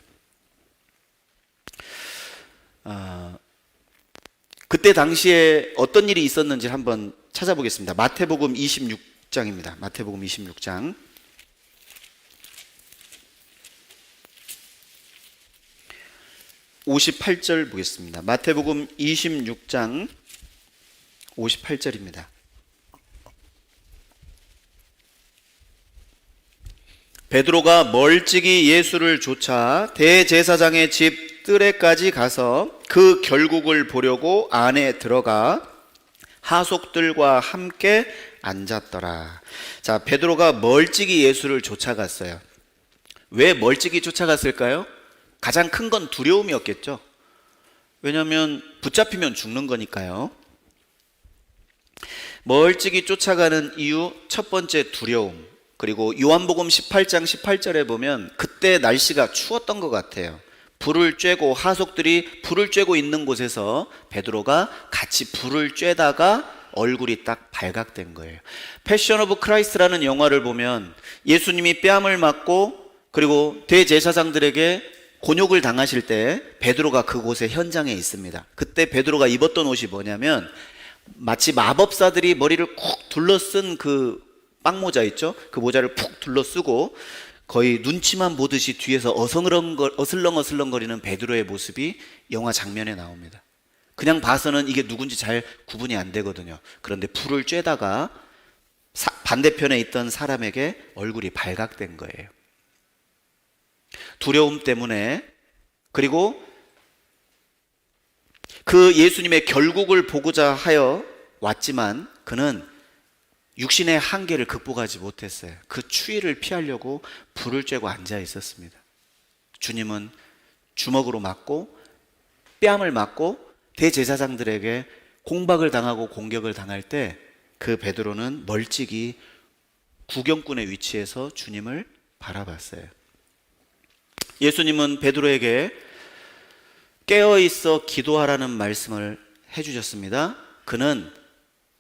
그때 당시에 어떤 일이 있었는지 한번 찾아보겠습니다. 마태복음 26장입니다. 마태복음 26장 58절 보겠습니다. 마태복음 26장 58절입니다. 베드로가 멀찍이 예수를 쫓아 대제사장의 집 뜰에까지 가서 그 결국을 보려고 안에 들어가 하속들과 함께 앉았더라. 자, 베드로가 멀찍이 예수를 쫓아갔어요. 왜 멀찍이 쫓아갔을까요? 가장 큰 건 두려움이었겠죠. 왜냐하면 붙잡히면 죽는 거니까요. 멀찍이 쫓아가는 이유, 첫 번째 두려움. 그리고 요한복음 18장 18절에 보면 그때 날씨가 추웠던 것 같아요. 불을 쬐고 하속들이 불을 쬐고 있는 곳에서 베드로가 같이 불을 쬐다가 얼굴이 딱 발각된 거예요. 패션 오브 크라이스트라는 영화를 보면 예수님이 뺨을 맞고 그리고 대제사장들에게 곤욕을 당하실 때 베드로가 그곳에 현장에 있습니다. 그때 베드로가 입었던 옷이 뭐냐면 마치 마법사들이 머리를 쿡 둘러쓴 그 빵모자 있죠? 그 모자를 푹 둘러쓰고 거의 눈치만 보듯이 뒤에서 어슬렁어슬렁거리는 베드로의 모습이 영화 장면에 나옵니다. 그냥 봐서는 이게 누군지 잘 구분이 안 되거든요. 그런데 불을 쬐다가 반대편에 있던 사람에게 얼굴이 발각된 거예요. 두려움 때문에, 그리고 그 예수님의 결국을 보고자 하여 왔지만 그는 육신의 한계를 극복하지 못했어요. 그 추위를 피하려고 불을 쬐고 앉아 있었습니다. 주님은 주먹으로 맞고 뺨을 맞고 대제사장들에게 공박을 당하고 공격을 당할 때 그 베드로는 멀찍이 구경꾼의 위치에서 주님을 바라봤어요. 예수님은 베드로에게 깨어있어 기도하라는 말씀을 해주셨습니다. 그는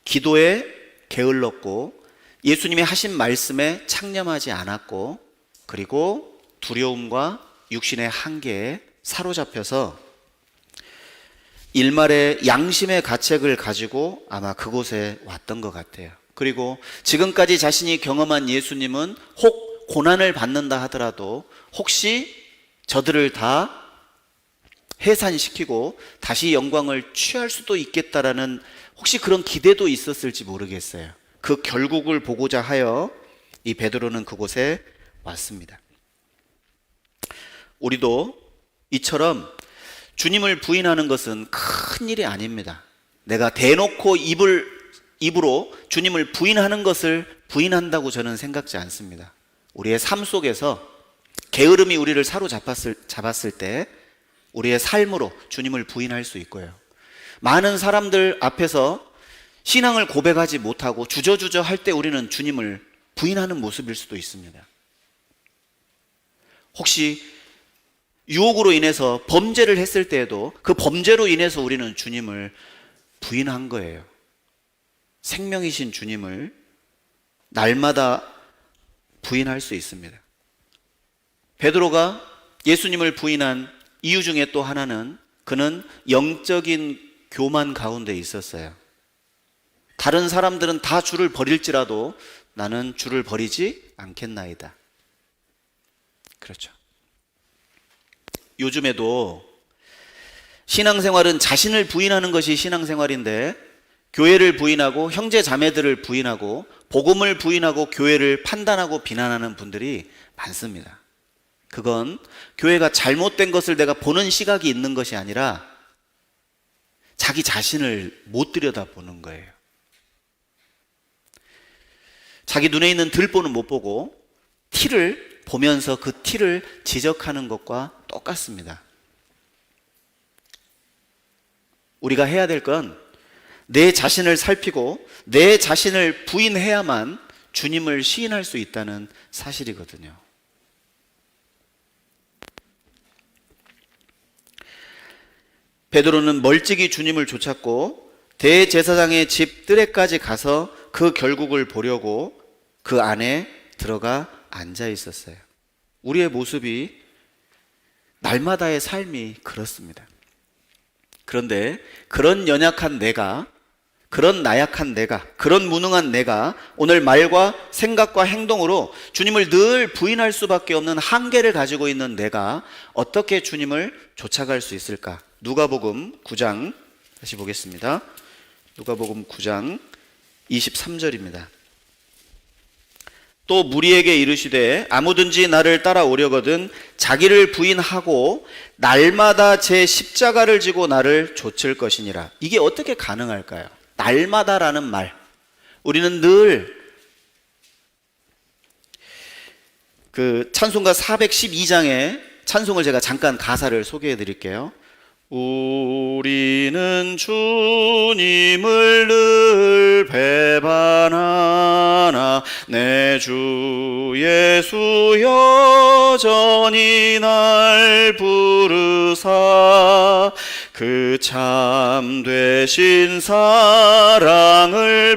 기도에 게을렀고 예수님이 하신 말씀에 창념하지 않았고, 그리고 두려움과 육신의 한계에 사로잡혀서 일말의 양심의 가책을 가지고 아마 그곳에 왔던 것 같아요. 그리고 지금까지 자신이 경험한 예수님은 혹 고난을 받는다 하더라도 혹시 저들을 다 해산시키고 다시 영광을 취할 수도 있겠다라는 혹시 그런 기대도 있었을지 모르겠어요. 그 결국을 보고자 하여 이 베드로는 그곳에 왔습니다. 우리도 이처럼 주님을 부인하는 것은 큰 일이 아닙니다. 내가 대놓고 입으로 주님을 부인하는 것을 부인한다고 저는 생각지 않습니다. 우리의 삶 속에서 게으름이 우리를 잡았을 때 우리의 삶으로 주님을 부인할 수 있고요. 많은 사람들 앞에서 신앙을 고백하지 못하고 주저주저 할 때 우리는 주님을 부인하는 모습일 수도 있습니다. 혹시 유혹으로 인해서 범죄를 했을 때에도 그 범죄로 인해서 우리는 주님을 부인한 거예요. 생명이신 주님을 날마다 부인할 수 있습니다. 베드로가 예수님을 부인한 이유 중에 또 하나는 그는 영적인 교만 가운데 있었어요. 다른 사람들은 다 주를 버릴지라도 나는 주를 버리지 않겠나이다. 그렇죠. 요즘에도 신앙생활은 자신을 부인하는 것이 신앙생활인데 교회를 부인하고 형제 자매들을 부인하고 복음을 부인하고 교회를 판단하고 비난하는 분들이 많습니다. 그건 교회가 잘못된 것을 내가 보는 시각이 있는 것이 아니라 자기 자신을 못 들여다보는 거예요. 자기 눈에 있는 들보는 못 보고 티를 보면서 그 티를 지적하는 것과 똑같습니다. 우리가 해야 될 건 내 자신을 살피고 내 자신을 부인해야만 주님을 시인할 수 있다는 사실이거든요. 베드로는 멀찍이 주님을 쫓았고 대제사장의 집 뜰에까지 가서 그 결국을 보려고 그 안에 들어가 앉아 있었어요. 우리의 모습이 날마다의 삶이 그렇습니다. 그런데 그런 연약한 내가, 그런 나약한 내가, 그런 무능한 내가 오늘 말과 생각과 행동으로 주님을 늘 부인할 수밖에 없는 한계를 가지고 있는 내가 어떻게 주님을 쫓아갈 수 있을까? 누가복음 9장 다시 보겠습니다. 누가복음 9장 23절입니다. 또 무리에게 이르시되 아무든지 나를 따라오려거든 자기를 부인하고 날마다 제 십자가를 지고 나를 좇을 것이니라. 이게 어떻게 가능할까요? 날마다라는 말, 우리는 늘 그 찬송가 412장의 찬송을 제가 잠깐 가사를 소개해 드릴게요. 우리는 주님을 늘 배반하나 내 주 예수 여전히 날 부르사 그 참되신 사랑을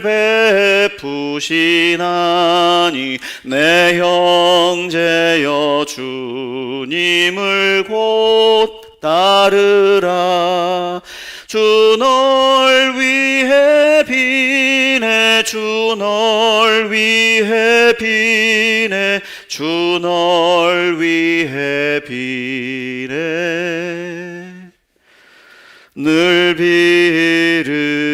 베푸시나니 내 형제여 주님을 곧 따르라. 주 널 위해 비네 주 널 위해 비네 주 널 위해 비네 늘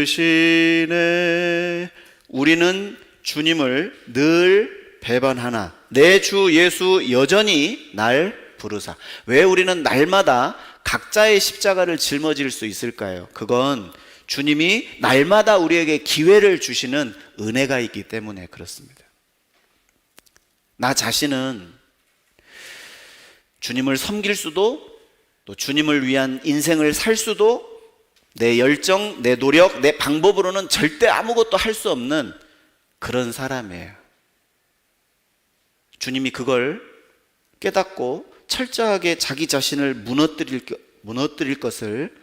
비르시네. 우리는 주님을 늘 배반하나 내 주 예수 여전히 날 부르사. 왜 우리는 날마다 각자의 십자가를 짊어질 수 있을까요? 그건 주님이 날마다 우리에게 기회를 주시는 은혜가 있기 때문에 그렇습니다. 나 자신은 주님을 섬길 수도 또 주님을 위한 인생을 살 수도 내 열정, 내 노력, 내 방법으로는 절대 아무것도 할 수 없는 그런 사람이에요. 주님이 그걸 깨닫고 철저하게 자기 자신을 무너뜨릴 것을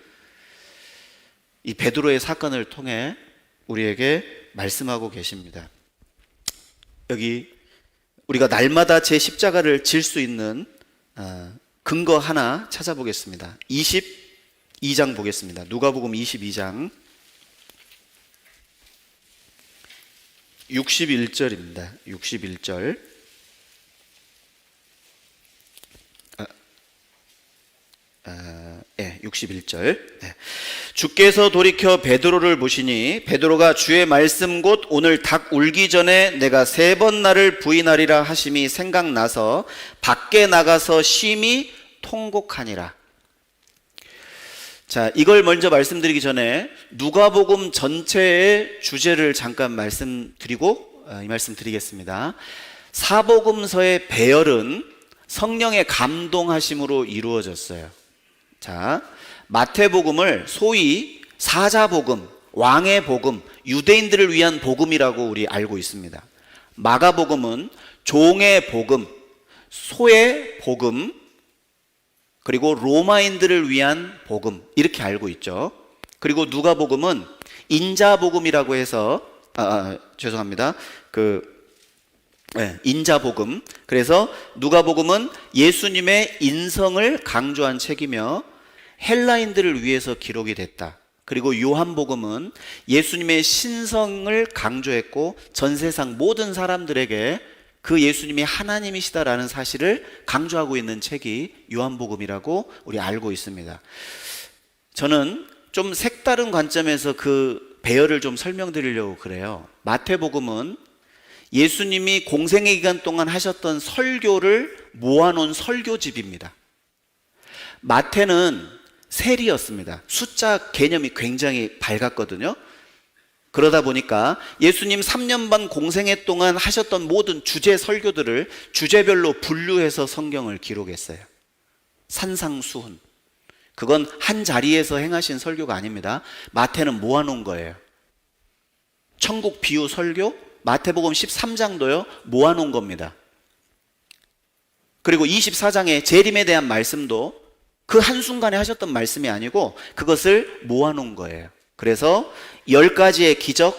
이 베드로의 사건을 통해 우리에게 말씀하고 계십니다. 여기 우리가 날마다 제 십자가를 질 수 있는 근거 하나 찾아보겠습니다. 22장 보겠습니다. 누가복음 22장 61절입니다. 61절. 61절. 주께서 돌이켜 베드로를 보시니 베드로가 주의 말씀 곧 오늘 닭 울기 전에 내가 3번 나를 부인하리라 하심이 생각나서 밖에 나가서 심히 통곡하니라. 자, 이걸 먼저 말씀드리기 전에 누가복음 전체의 주제를 잠깐 말씀드리고 이 말씀 드리겠습니다. 사복음서의 배열은 성령의 감동하심으로 이루어졌어요. 자, 마태복음을 소위 사자복음, 왕의 복음, 유대인들을 위한 복음이라고 우리 알고 있습니다. 마가복음은 종의 복음, 소의 복음, 그리고 로마인들을 위한 복음, 이렇게 알고 있죠. 그리고 누가복음은 인자복음이라고 해서 죄송합니다. 인자복음. 그래서 누가복음은 예수님의 인성을 강조한 책이며 헬라인들을 위해서 기록이 됐다. 그리고 요한복음은 예수님의 신성을 강조했고 전 세상 모든 사람들에게 그 예수님이 하나님이시다라는 사실을 강조하고 있는 책이 요한복음이라고 우리 알고 있습니다. 저는 좀 색다른 관점에서 그 배열을 좀 설명드리려고 그래요. 마태복음은 예수님이 공생의 기간 동안 하셨던 설교를 모아놓은 설교집입니다. 마태는 세리였습니다. 숫자 개념이 굉장히 밝았거든요. 그러다 보니까 예수님 3년 반 공생애 동안 하셨던 모든 주제 설교들을 주제별로 분류해서 성경을 기록했어요. 산상수훈. 그건 한 자리에서 행하신 설교가 아닙니다. 마태는 모아놓은 거예요. 천국 비유 설교, 마태복음 13장도요, 모아놓은 겁니다. 그리고 24장의 재림에 대한 말씀도 그 한순간에 하셨던 말씀이 아니고 그것을 모아놓은 거예요. 그래서 10가지의 기적,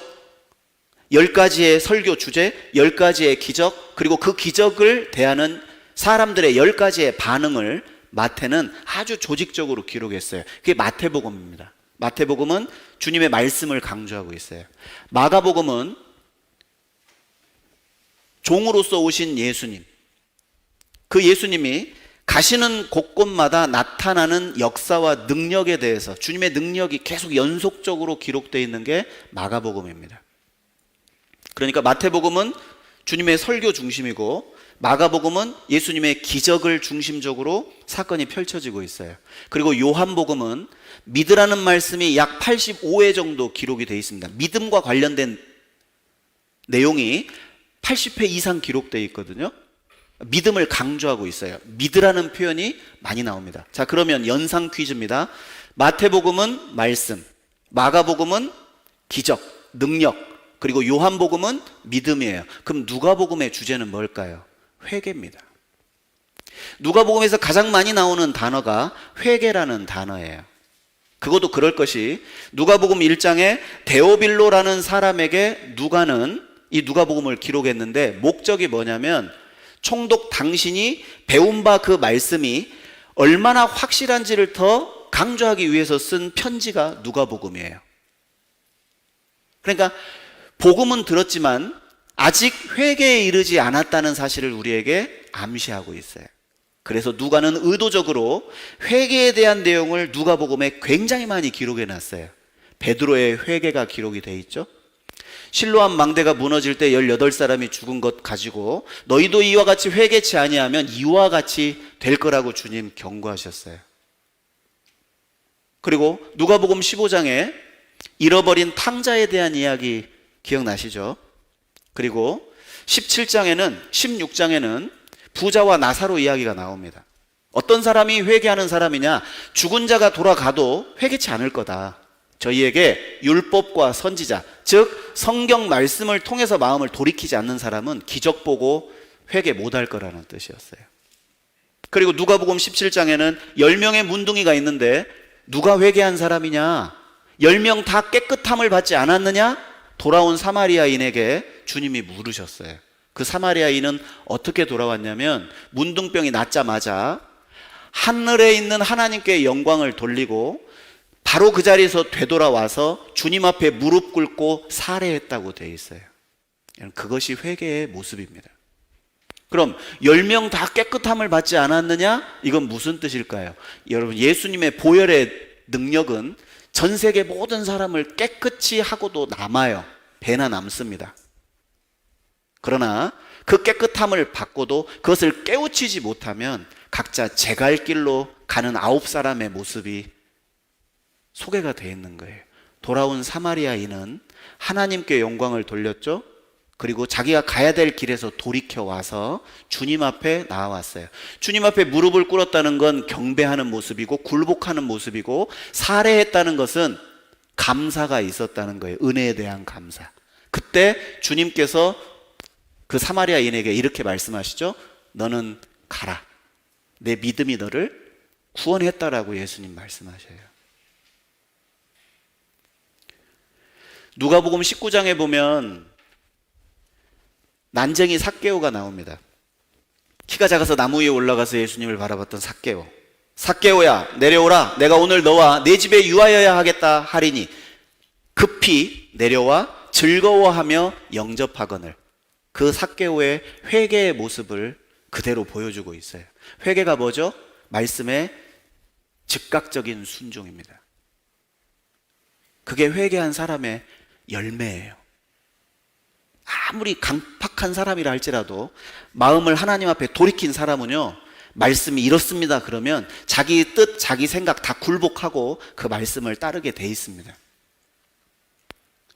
10가지의 설교 주제, 10가지의 기적, 그리고 그 기적을 대하는 사람들의 10가지의 반응을 마태는 아주 조직적으로 기록했어요. 그게 마태복음입니다. 마태복음은 주님의 말씀을 강조하고 있어요. 마가복음은 종으로서 오신 예수님, 그 예수님이 가시는 곳곳마다 나타나는 역사와 능력에 대해서 주님의 능력이 계속 연속적으로 기록되어 있는 게 마가복음입니다. 그러니까 마태복음은 주님의 설교 중심이고 마가복음은 예수님의 기적을 중심적으로 사건이 펼쳐지고 있어요. 그리고 요한복음은 믿으라는 말씀이 약 85회 정도 기록이 되어 있습니다. 믿음과 관련된 내용이 80회 이상 기록되어 있거든요. 믿음을 강조하고 있어요. 믿으라는 표현이 많이 나옵니다. 자, 그러면 연상 퀴즈입니다. 마태복음은 말씀, 마가복음은 기적, 능력, 그리고 요한복음은 믿음이에요. 그럼 누가복음의 주제는 뭘까요? 회개입니다. 누가복음에서 가장 많이 나오는 단어가 회개라는 단어예요. 그것도 그럴 것이 누가복음 1장에 데오빌로라는 사람에게 누가는 이 누가복음을 기록했는데 목적이 뭐냐면 총독 당신이 배운 바 그 말씀이 얼마나 확실한지를 더 강조하기 위해서 쓴 편지가 누가복음이에요. 그러니까 복음은 들었지만 아직 회개에 이르지 않았다는 사실을 우리에게 암시하고 있어요. 그래서 누가는 의도적으로 회개에 대한 내용을 누가복음에 굉장히 많이 기록해 놨어요. 베드로의 회개가 기록이 돼 있죠. 실로암 망대가 무너질 때 18사람이 죽은 것 가지고 너희도 이와 같이 회개치 아니하면 이와 같이 될 거라고 주님 경고하셨어요. 그리고 누가복음 15장에 잃어버린 탕자에 대한 이야기 기억나시죠? 그리고 17장에는 16장에는 부자와 나사로 이야기가 나옵니다. 어떤 사람이 회개하는 사람이냐? 죽은 자가 돌아가도 회개치 않을 거다. 저희에게 율법과 선지자, 즉 성경 말씀을 통해서 마음을 돌이키지 않는 사람은 기적 보고 회개 못할 거라는 뜻이었어요. 그리고 누가복음 17장에는 10명의 문둥이가 있는데 누가 회개한 사람이냐? 10명 다 깨끗함을 받지 않았느냐? 돌아온 사마리아인에게 주님이 물으셨어요. 그 사마리아인은 어떻게 돌아왔냐면 문둥병이 낫자마자 하늘에 있는 하나님께 영광을 돌리고 바로 그 자리에서 되돌아와서 주님 앞에 무릎 꿇고 살해했다고 되어 있어요. 그것이 회개의 모습입니다. 그럼 10명 다 깨끗함을 받지 않았느냐? 이건 무슨 뜻일까요? 여러분, 예수님의 보혈의 능력은 전 세계 모든 사람을 깨끗이 하고도 남아요. 배나 남습니다. 그러나 그 깨끗함을 받고도 그것을 깨우치지 못하면 각자 제 갈 길로 가는 9사람의 모습이 소개가 되어 있는 거예요. 돌아온 사마리아인은 하나님께 영광을 돌렸죠. 그리고 자기가 가야 될 길에서 돌이켜 와서 주님 앞에 나와왔어요. 주님 앞에 무릎을 꿇었다는 건 경배하는 모습이고 굴복하는 모습이고, 살해했다는 것은 감사가 있었다는 거예요. 은혜에 대한 감사. 그때 주님께서 그 사마리아인에게 이렇게 말씀하시죠. 너는 가라. 내 믿음이 너를 구원했다라고 예수님 말씀하셔요. 누가복음 19장에 보면 난쟁이 삭개오가 나옵니다. 키가 작아서 나무 위에 올라가서 예수님을 바라봤던 삭개오. 삭개오야, 내려오라. 내가 오늘 너와 내 집에 유하여야 하겠다 하리니 급히 내려와 즐거워하며 영접하거늘. 그 삭개오의 회개의 모습을 그대로 보여주고 있어요. 회개가 뭐죠? 말씀의 즉각적인 순종입니다. 그게 회개한 사람의 열매예요. 아무리 강팍한 사람이라 할지라도 마음을 하나님 앞에 돌이킨 사람은요, 말씀이 이렇습니다 그러면 자기 뜻, 자기 생각 다 굴복하고 그 말씀을 따르게 돼 있습니다.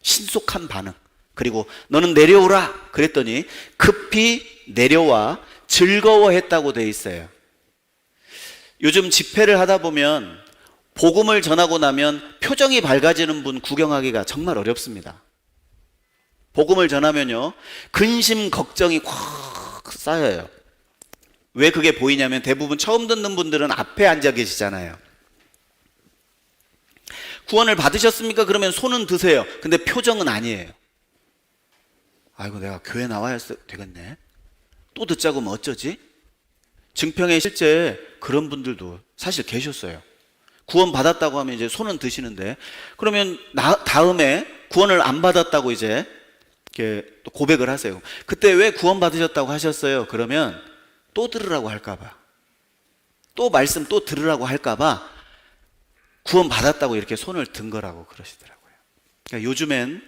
신속한 반응. 그리고 너는 내려오라 그랬더니 급히 내려와 즐거워했다고 돼 있어요. 요즘 집회를 하다 보면 복음을 전하고 나면 표정이 밝아지는 분 구경하기가 정말 어렵습니다. 복음을 전하면요, 근심 걱정이 확 쌓여요. 왜 그게 보이냐면 대부분 처음 듣는 분들은 앞에 앉아 계시잖아요. 구원을 받으셨습니까? 그러면 손은 드세요. 근데 표정은 아니에요. 아이고, 내가 교회 나와야 되겠네. 또 듣자고 하면 어쩌지? 증평에 실제 그런 분들도 사실 계셨어요. 구원 받았다고 하면 이제 손은 드시는데, 그러면 다음에 구원을 안 받았다고 이제 이렇게 또 고백을 하세요. 그때 왜 구원 받으셨다고 하셨어요? 그러면 또 들으라고 할까봐, 또 말씀 또 들으라고 할까봐 구원 받았다고 이렇게 손을 든 거라고 그러시더라고요. 그러니까 요즘엔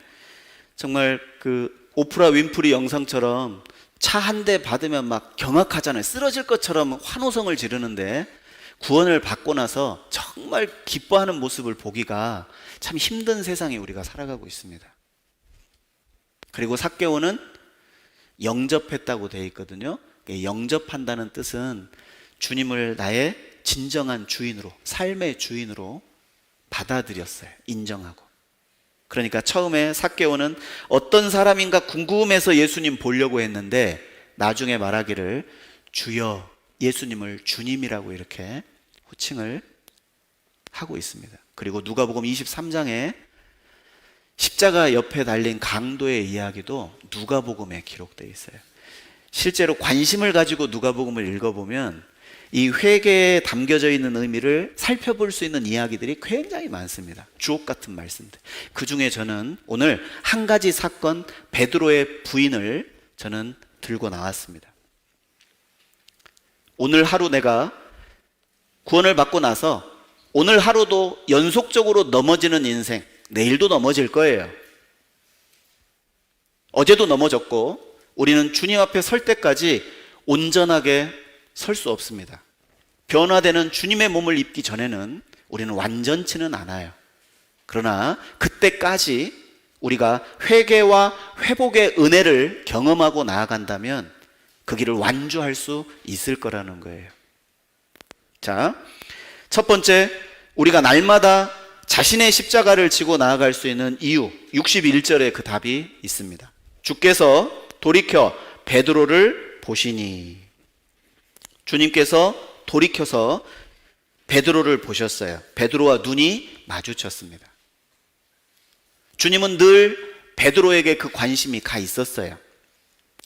정말 그 오프라 윈프리 영상처럼 차 한 대 받으면 막 경악하잖아요. 쓰러질 것처럼 환호성을 지르는데 구원을 받고 나서 정말 기뻐하는 모습을 보기가 참 힘든 세상에 우리가 살아가고 있습니다. 그리고 삭개오는 영접했다고 되어 있거든요. 영접한다는 뜻은 주님을 나의 진정한 주인으로, 삶의 주인으로 받아들였어요. 인정하고. 그러니까 처음에 삭개오는 어떤 사람인가 궁금해서 예수님 보려고 했는데 나중에 말하기를 주여, 예수님을 주님이라고 이렇게 호칭을 하고 있습니다. 그리고 누가복음 23장에 십자가 옆에 달린 강도의 이야기도 누가복음에 기록되어 있어요. 실제로 관심을 가지고 누가복음을 읽어보면 이 회개에 담겨져 있는 의미를 살펴볼 수 있는 이야기들이 굉장히 많습니다. 주옥 같은 말씀들. 그 중에 저는 오늘 한 가지 사건, 베드로의 부인을 저는 들고 나왔습니다. 오늘 하루 내가 구원을 받고 나서 오늘 하루도 연속적으로 넘어지는 인생, 내일도 넘어질 거예요. 어제도 넘어졌고 우리는 주님 앞에 설 때까지 온전하게 설 수 없습니다. 변화되는 주님의 몸을 입기 전에는 우리는 완전치는 않아요. 그러나 그때까지 우리가 회개와 회복의 은혜를 경험하고 나아간다면 그 길을 완주할 수 있을 거라는 거예요. 자, 첫 번째, 우리가 날마다 자신의 십자가를 지고 나아갈 수 있는 이유, 61절에 그 답이 있습니다. 주께서 돌이켜 베드로를 보시니. 주님께서 돌이켜서 베드로를 보셨어요. 베드로와 눈이 마주쳤습니다. 주님은 늘 베드로에게 그 관심이 가 있었어요.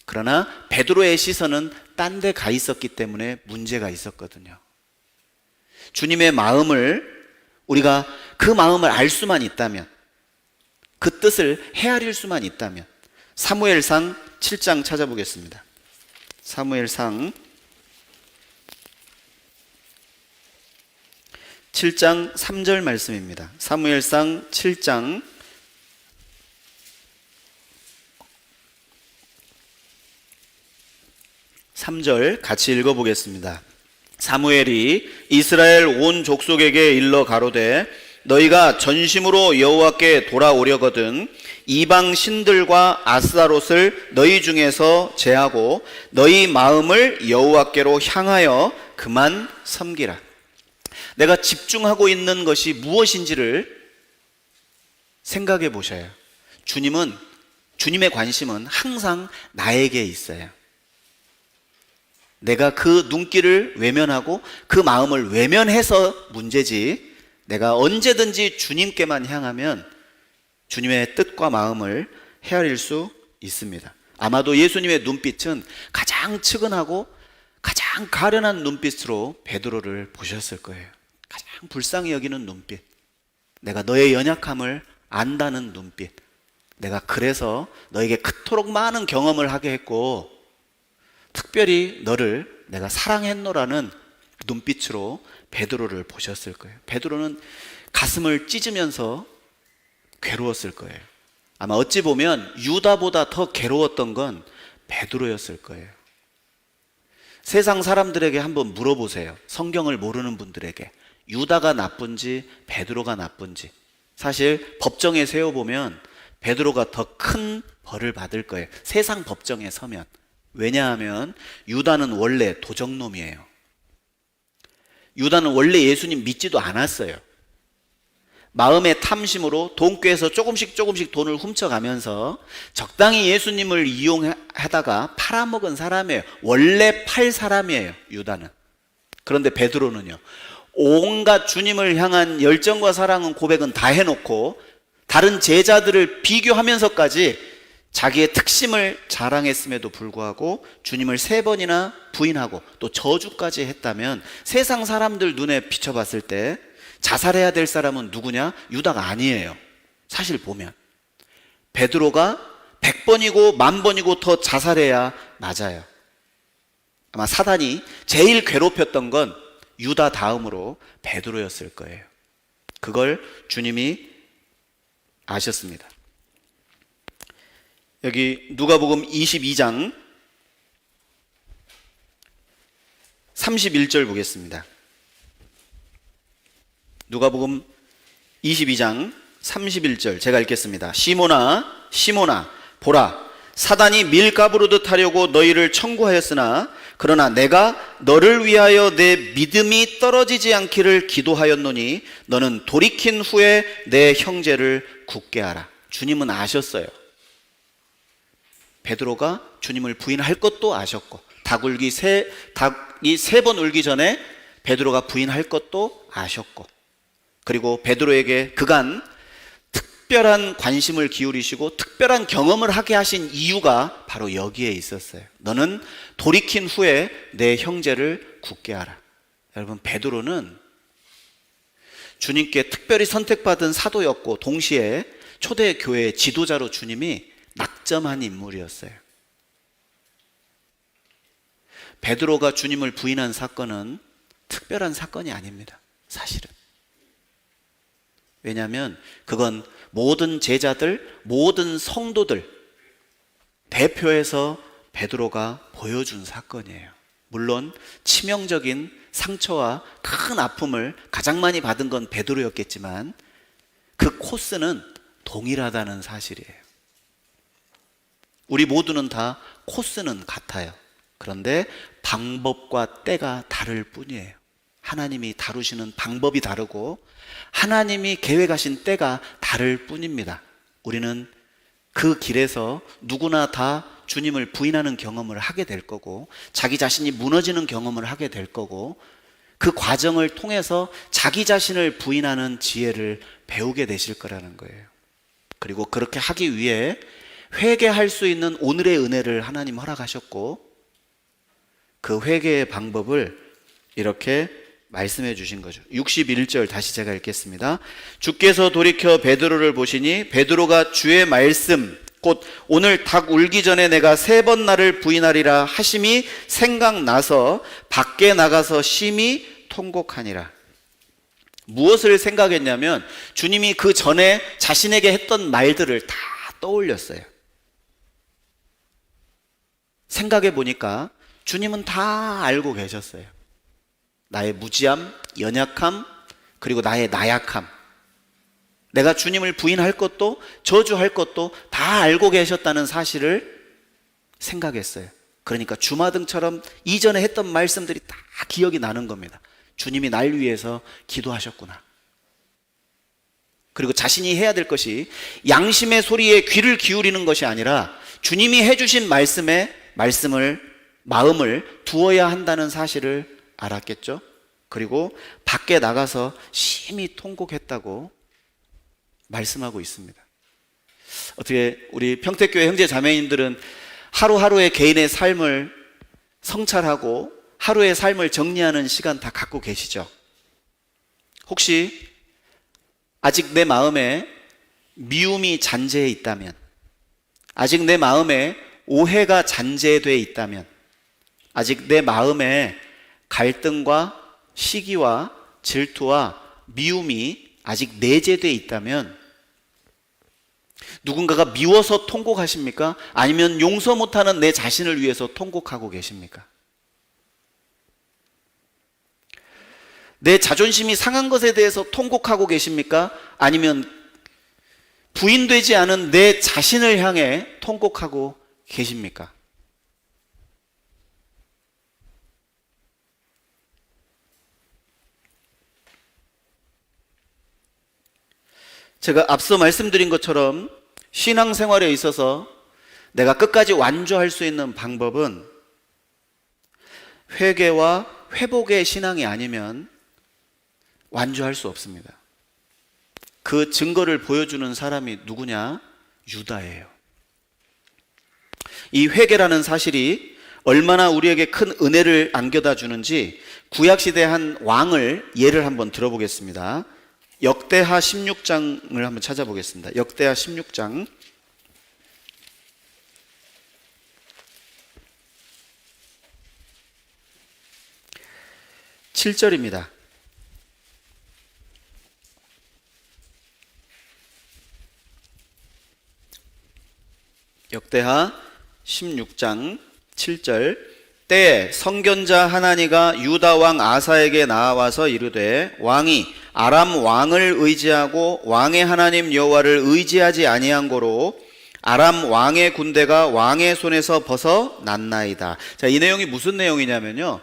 그러나 베드로의 시선은 딴 데 가 있었기 때문에 문제가 있었거든요. 주님의 마음을, 우리가 그 마음을 알 수만 있다면, 그 뜻을 헤아릴 수만 있다면, 사무엘상 7장 찾아보겠습니다. 사무엘상 7장 3절 말씀입니다. 사무엘상 7장 3절 같이 읽어보겠습니다. 사무엘이 이스라엘 온 족속에게 일러 가로되 너희가 전심으로 여호와께 돌아오려거든 이방 신들과 아스타롯을 너희 중에서 제하고 너희 마음을 여호와께로 향하여 그만 섬기라. 내가 집중하고 있는 것이 무엇인지를 생각해 보셔요. 주님의 관심은 항상 나에게 있어요. 내가 그 눈길을 외면하고 그 마음을 외면해서 문제지, 내가 언제든지 주님께만 향하면 주님의 뜻과 마음을 헤아릴 수 있습니다. 아마도 예수님의 눈빛은 가장 측은하고 가장 가련한 눈빛으로 베드로를 보셨을 거예요. 가장 불쌍히 여기는 눈빛, 내가 너의 연약함을 안다는 눈빛, 내가 그래서 너에게 그토록 많은 경험을 하게 했고 특별히 너를 내가 사랑했노라는 눈빛으로 베드로를 보셨을 거예요. 베드로는 가슴을 찢으면서 괴로웠을 거예요. 아마 어찌 보면 유다보다 더 괴로웠던 건 베드로였을 거예요. 세상 사람들에게 한번 물어보세요. 성경을 모르는 분들에게 유다가 나쁜지 베드로가 나쁜지. 사실 법정에 세워보면 베드로가 더 큰 벌을 받을 거예요. 세상 법정에 서면. 왜냐하면 유다는 원래 도적놈이에요. 유다는 원래 예수님 믿지도 않았어요. 마음의 탐심으로 돈꾀에서 조금씩 돈을 훔쳐가면서 적당히 예수님을 이용하다가 팔아먹은 사람이에요. 원래 팔 사람이에요, 유다는. 그런데 베드로는요, 온갖 주님을 향한 열정과 사랑은 고백은 다 해놓고 다른 제자들을 비교하면서까지 자기의 특심을 자랑했음에도 불구하고 주님을 3번이나 부인하고 또 저주까지 했다면 세상 사람들 눈에 비춰봤을 때 자살해야 될 사람은 누구냐? 유다가 아니에요. 사실 보면 베드로가 100번이고 10,000번이고 더 자살해야 맞아요. 아마 사단이 제일 괴롭혔던 건 유다 다음으로 베드로였을 거예요. 그걸 주님이 아셨습니다. 여기 누가복음 22장 31절 보겠습니다. 누가복음 22장 31절 제가 읽겠습니다. 시몬아 시몬아 보라, 사단이 밀가부르듯 하려고 너희를 청구하였으나 그러나 내가 너를 위하여 내 믿음이 떨어지지 않기를 기도하였노니 너는 돌이킨 후에 내 형제를 굳게 하라. 주님은 아셨어요. 베드로가 주님을 부인할 것도 아셨고 닭이 3번 울기 전에 베드로가 부인할 것도 아셨고, 그리고 베드로에게 그간 특별한 관심을 기울이시고 특별한 경험을 하게 하신 이유가 바로 여기에 있었어요. 너는 돌이킨 후에 내 형제를 굳게 하라. 여러분, 베드로는 주님께 특별히 선택받은 사도였고 동시에 초대교회의 지도자로 주님이 낙점한 인물이었어요. 베드로가 주님을 부인한 사건은 특별한 사건이 아닙니다, 사실은. 왜냐하면 그건 모든 제자들, 모든 성도들 대표해서 베드로가 보여준 사건이에요. 물론 치명적인 상처와 큰 아픔을 가장 많이 받은 건 베드로였겠지만 그 코스는 동일하다는 사실이에요. 우리 모두는 다 코스는 같아요. 그런데 방법과 때가 다를 뿐이에요. 하나님이 다루시는 방법이 다르고 하나님이 계획하신 때가 다를 뿐입니다. 우리는 그 길에서 누구나 다 주님을 부인하는 경험을 하게 될 거고 자기 자신이 무너지는 경험을 하게 될 거고 그 과정을 통해서 자기 자신을 부인하는 지혜를 배우게 되실 거라는 거예요. 그리고 그렇게 하기 위해 회개할 수 있는 오늘의 은혜를 하나님 허락하셨고 그 회개의 방법을 이렇게 말씀해 주신 거죠. 61절 다시 제가 읽겠습니다. 주께서 돌이켜 베드로를 보시니 베드로가 주의 말씀 곧 오늘 닭 울기 전에 내가 3번 나를 부인하리라 하심이 생각나서 밖에 나가서 심히 통곡하니라. 무엇을 생각했냐면 주님이 그 전에 자신에게 했던 말들을 다 떠올렸어요. 생각해 보니까 주님은 다 알고 계셨어요. 나의 무지함, 연약함, 그리고 나의 나약함, 내가 주님을 부인할 것도 저주할 것도 다 알고 계셨다는 사실을 생각했어요. 그러니까 주마등처럼 이전에 했던 말씀들이 다 기억이 나는 겁니다. 주님이 날 위해서 기도하셨구나. 그리고 자신이 해야 될 것이 양심의 소리에 귀를 기울이는 것이 아니라 주님이 해주신 마음을 두어야 한다는 사실을 알았겠죠. 그리고 밖에 나가서 심히 통곡했다고 말씀하고 있습니다. 어떻게 우리 평택교회 형제 자매님들은 하루하루의 개인의 삶을 성찰하고 하루의 삶을 정리하는 시간 다 갖고 계시죠? 혹시 아직 내 마음에 미움이 잔재해 있다면, 아직 내 마음에 오해가 잔재되어 있다면, 아직 내 마음에 갈등과 시기와 질투와 미움이 아직 내재되어 있다면 누군가가 미워서 통곡하십니까? 아니면 용서 못하는 내 자신을 위해서 통곡하고 계십니까? 내 자존심이 상한 것에 대해서 통곡하고 계십니까? 아니면 부인되지 않은 내 자신을 향해 통곡하고 계십니까? 제가 앞서 말씀드린 것처럼 신앙생활에 있어서 내가 끝까지 완주할 수 있는 방법은 회개와 회복의 신앙이 아니면 완주할 수 없습니다. 그 증거를 보여주는 사람이 누구냐? 유다예요. 이 회개라는 사실이 얼마나 우리에게 큰 은혜를 안겨다 주는지 구약시대 한 왕을 예를 한번 들어보겠습니다. 역대하 16장을 한번 찾아보겠습니다. 역대하 16장 7절입니다. 역대하 16장 7절 때에 선견자 하나니가 유다 왕 아사에게 나와서 이르되 왕이 아람 왕을 의지하고 왕의 하나님 여호와를 의지하지 아니한 고로 아람 왕의 군대가 왕의 손에서 벗어났나이다. 자, 이 내용이 무슨 내용이냐면요,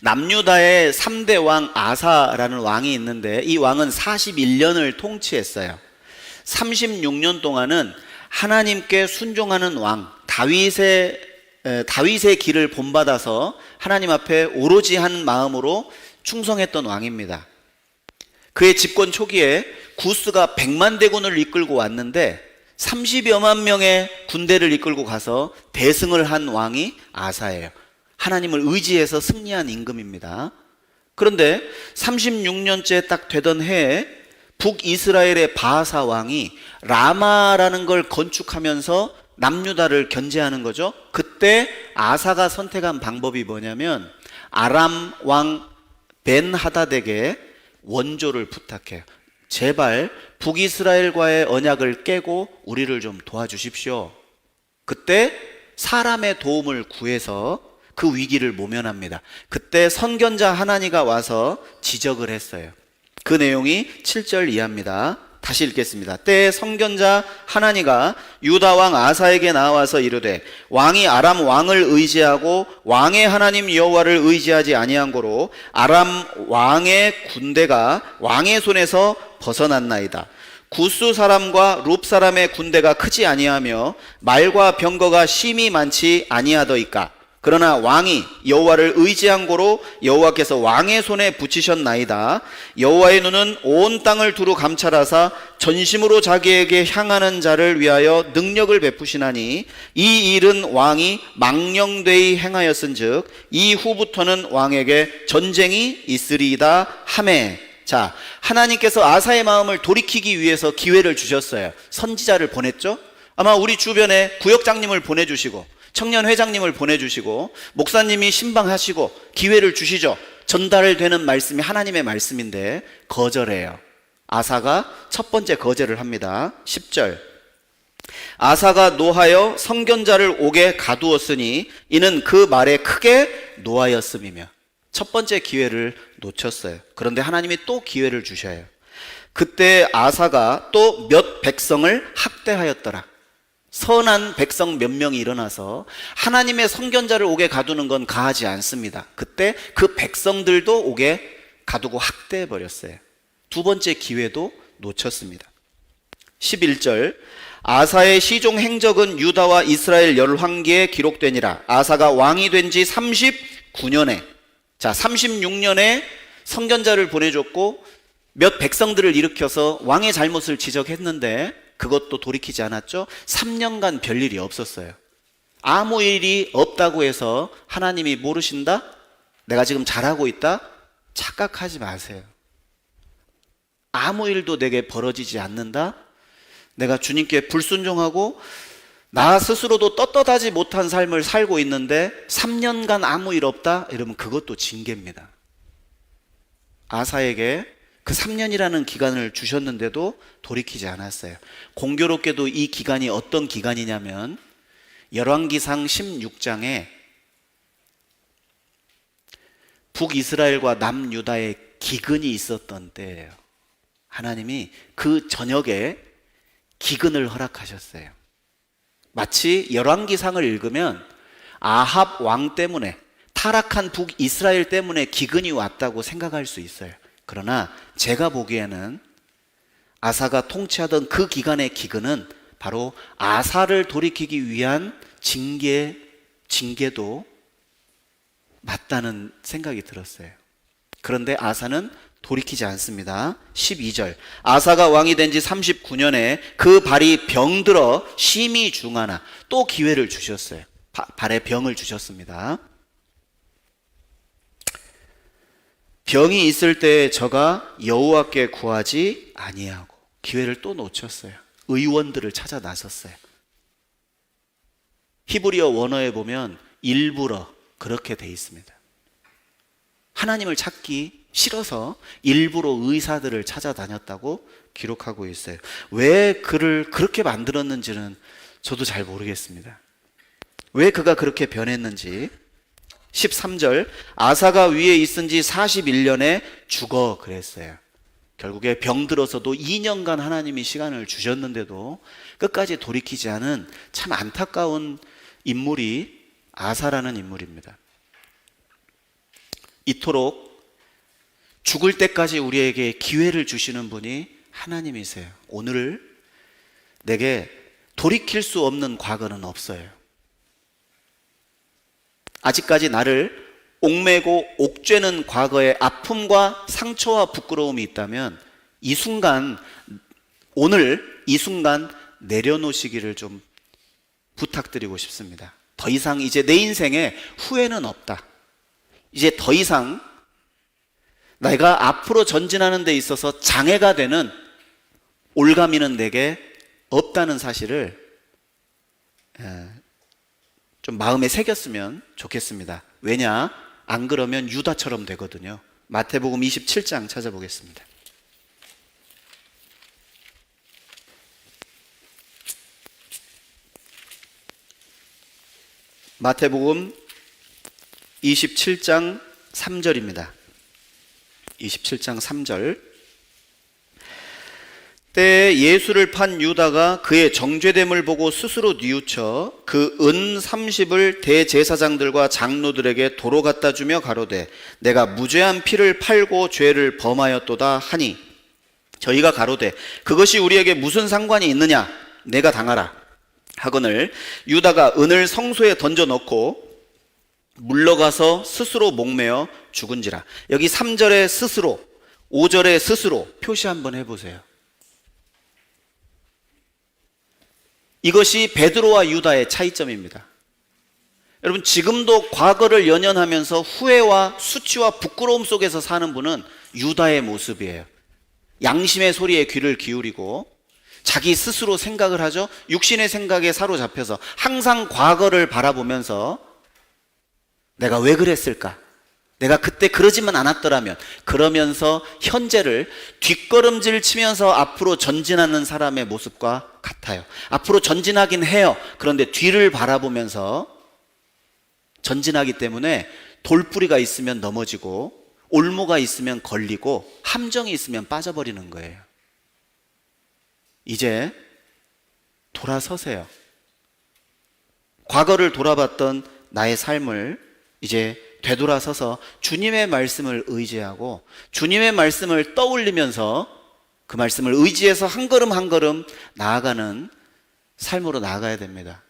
남유다의 3대 왕 아사라는 왕이 있는데 이 왕은 41년을 통치했어요. 36년 동안은 하나님께 순종하는 왕 다윗의 길을 본받아서 하나님 앞에 오로지 한 마음으로 충성했던 왕입니다. 그의 집권 초기에 구스가 100만 대군을 이끌고 왔는데 30여만 명의 군대를 이끌고 가서 대승을 한 왕이 아사예요. 하나님을 의지해서 승리한 임금입니다. 그런데 36년째 딱 되던 해에 북이스라엘의 바하사 왕이 라마라는 걸 건축하면서 남유다를 견제하는 거죠. 그때 아사가 선택한 방법이 뭐냐면 아람 왕 벤하닷에게 원조를 부탁해요. 제발 북이스라엘과의 언약을 깨고 우리를 좀 도와주십시오. 그때 사람의 도움을 구해서 그 위기를 모면합니다. 그때 선견자 하나니가 와서 지적을 했어요. 그 내용이 7절 이하입니다. 다시 읽겠습니다. 때에 선견자 하나니가 유다 왕 아사에게 나와서 이르되 왕이 아람 왕을 의지하고 왕의 하나님 여호와를 의지하지 아니한 고로 아람 왕의 군대가 왕의 손에서 벗어났나이다. 구스 사람과 룹 사람의 군대가 크지 아니하며 말과 병거가 심히 많지 아니하더이까. 그러나 왕이 여호와를 의지한 고로 여호와께서 왕의 손에 붙이셨나이다. 여호와의 눈은 온 땅을 두루 감찰하사 전심으로 자기에게 향하는 자를 위하여 능력을 베푸시나니 이 일은 왕이 망령되이 행하였은즉 이후부터는 왕에게 전쟁이 있으리이다 하매. 자, 하나님께서 아사의 마음을 돌이키기 위해서 기회를 주셨어요. 선지자를 보냈죠. 아마 우리 주변에 구역장님을 보내주시고 청년 회장님을 보내주시고 목사님이 신방하시고 기회를 주시죠. 전달되는 말씀이 하나님의 말씀인데 거절해요. 아사가 첫 번째 거절을 합니다. 10절 아사가 노하여 선견자를 옥에 가두었으니 이는 그 말에 크게 노하였음이며. 첫 번째 기회를 놓쳤어요. 그런데 하나님이 또 기회를 주셔요. 그때 아사가 또 몇 백성을 학대하였더라. 선한 백성 몇 명이 일어나서 하나님의 선견자를 옥에 가두는 건 가하지 않습니다. 그때 그 백성들도 옥에 가두고 학대해 버렸어요. 두 번째 기회도 놓쳤습니다. 11절 아사의 시종 행적은 유다와 이스라엘 열왕기에 기록되니라. 아사가 왕이 된 지 39년에, 자 36년에 선견자를 보내줬고 몇 백성들을 일으켜서 왕의 잘못을 지적했는데 그것도 돌이키지 않았죠. 3년간 별일이 없었어요. 아무 일이 없다고 해서 하나님이 모르신다? 내가 지금 잘하고 있다? 착각하지 마세요. 아무 일도 내게 벌어지지 않는다? 내가 주님께 불순종하고 나 스스로도 떳떳하지 못한 삶을 살고 있는데 3년간 아무 일 없다? 이러면 그것도 징계입니다. 아사에게 그 3년이라는 기간을 주셨는데도 돌이키지 않았어요. 공교롭게도 이 기간이 어떤 기간이냐면 열왕기상 16장에 북이스라엘과 남유다의 기근이 있었던 때예요. 하나님이 그 저녁에 기근을 허락하셨어요. 마치 열왕기상을 읽으면 아합 왕 때문에, 타락한 북이스라엘 때문에 기근이 왔다고 생각할 수 있어요. 그러나 제가 보기에는 아사가 통치하던 그 기간의 기근은 바로 아사를 돌이키기 위한 징계도 맞다는 생각이 들었어요. 그런데 아사는 돌이키지 않습니다. 12절, 아사가 왕이 된 지 39년에 그 발이 병들어 심히 중하나, 또 기회를 주셨어요. 발에 병을 주셨습니다. 병이 있을 때 저가 여호와께 구하지 아니하고, 기회를 또 놓쳤어요. 의원들을 찾아 나섰어요. 히브리어 원어에 보면 일부러 그렇게 돼 있습니다. 하나님을 찾기 싫어서 일부러 의사들을 찾아다녔다고 기록하고 있어요. 왜 그를 그렇게 만들었는지는 저도 잘 모르겠습니다. 왜 그가 그렇게 변했는지. 13절, 아사가 위에 있은 지 41년에 죽어 그랬어요. 결국에 병들어서도 2년간 하나님이 시간을 주셨는데도 끝까지 돌이키지 않은 참 안타까운 인물이 아사라는 인물입니다. 이토록 죽을 때까지 우리에게 기회를 주시는 분이 하나님이세요. 오늘 내게 돌이킬 수 없는 과거는 없어요. 아직까지 나를 옥매고 옥죄는 과거의 아픔과 상처와 부끄러움이 있다면 이 순간, 오늘 이 순간 내려놓으시기를 좀 부탁드리고 싶습니다. 더 이상 이제 내 인생에 후회는 없다. 이제 더 이상 내가 앞으로 전진하는 데 있어서 장애가 되는 올가미는 내게 없다는 사실을 좀 마음에 새겼으면 좋겠습니다. 왜냐? 안 그러면 유다처럼 되거든요. 마태복음 27장 찾아보겠습니다. 마태복음 27장 3절입니다. 27장 3절. 때에 예수를 판 유다가 그의 정죄됨을 보고 스스로 뉘우쳐 그 은 30을 대제사장들과 장로들에게 도로 갖다 주며 가로되 내가 무죄한 피를 팔고 죄를 범하였도다 하니, 저희가 가로되 그것이 우리에게 무슨 상관이 있느냐, 내가 당하라 하거늘 유다가 은을 성소에 던져 넣고 물러가서 스스로 목매어 죽은지라. 여기 3절의 스스로, 5절의 스스로 표시 한번 해보세요. 이것이 베드로와 유다의 차이점입니다. 여러분, 지금도 과거를 연연하면서 후회와 수치와 부끄러움 속에서 사는 분은 유다의 모습이에요. 양심의 소리에 귀를 기울이고 자기 스스로 생각을 하죠. 육신의 생각에 사로잡혀서 항상 과거를 바라보면서 내가 왜 그랬을까? 내가 그때 그러지만 않았더라면, 그러면서 현재를 뒷걸음질 치면서 앞으로 전진하는 사람의 모습과 같아요. 앞으로 전진하긴 해요. 그런데 뒤를 바라보면서 전진하기 때문에 돌뿌리가 있으면 넘어지고 올무가 있으면 걸리고 함정이 있으면 빠져버리는 거예요. 이제 돌아서세요. 과거를 돌아봤던 나의 삶을 이제 되돌아서서 주님의 말씀을 의지하고 주님의 말씀을 떠올리면서 그 말씀을 의지해서 한 걸음 한 걸음 나아가는 삶으로 나아가야 됩니다.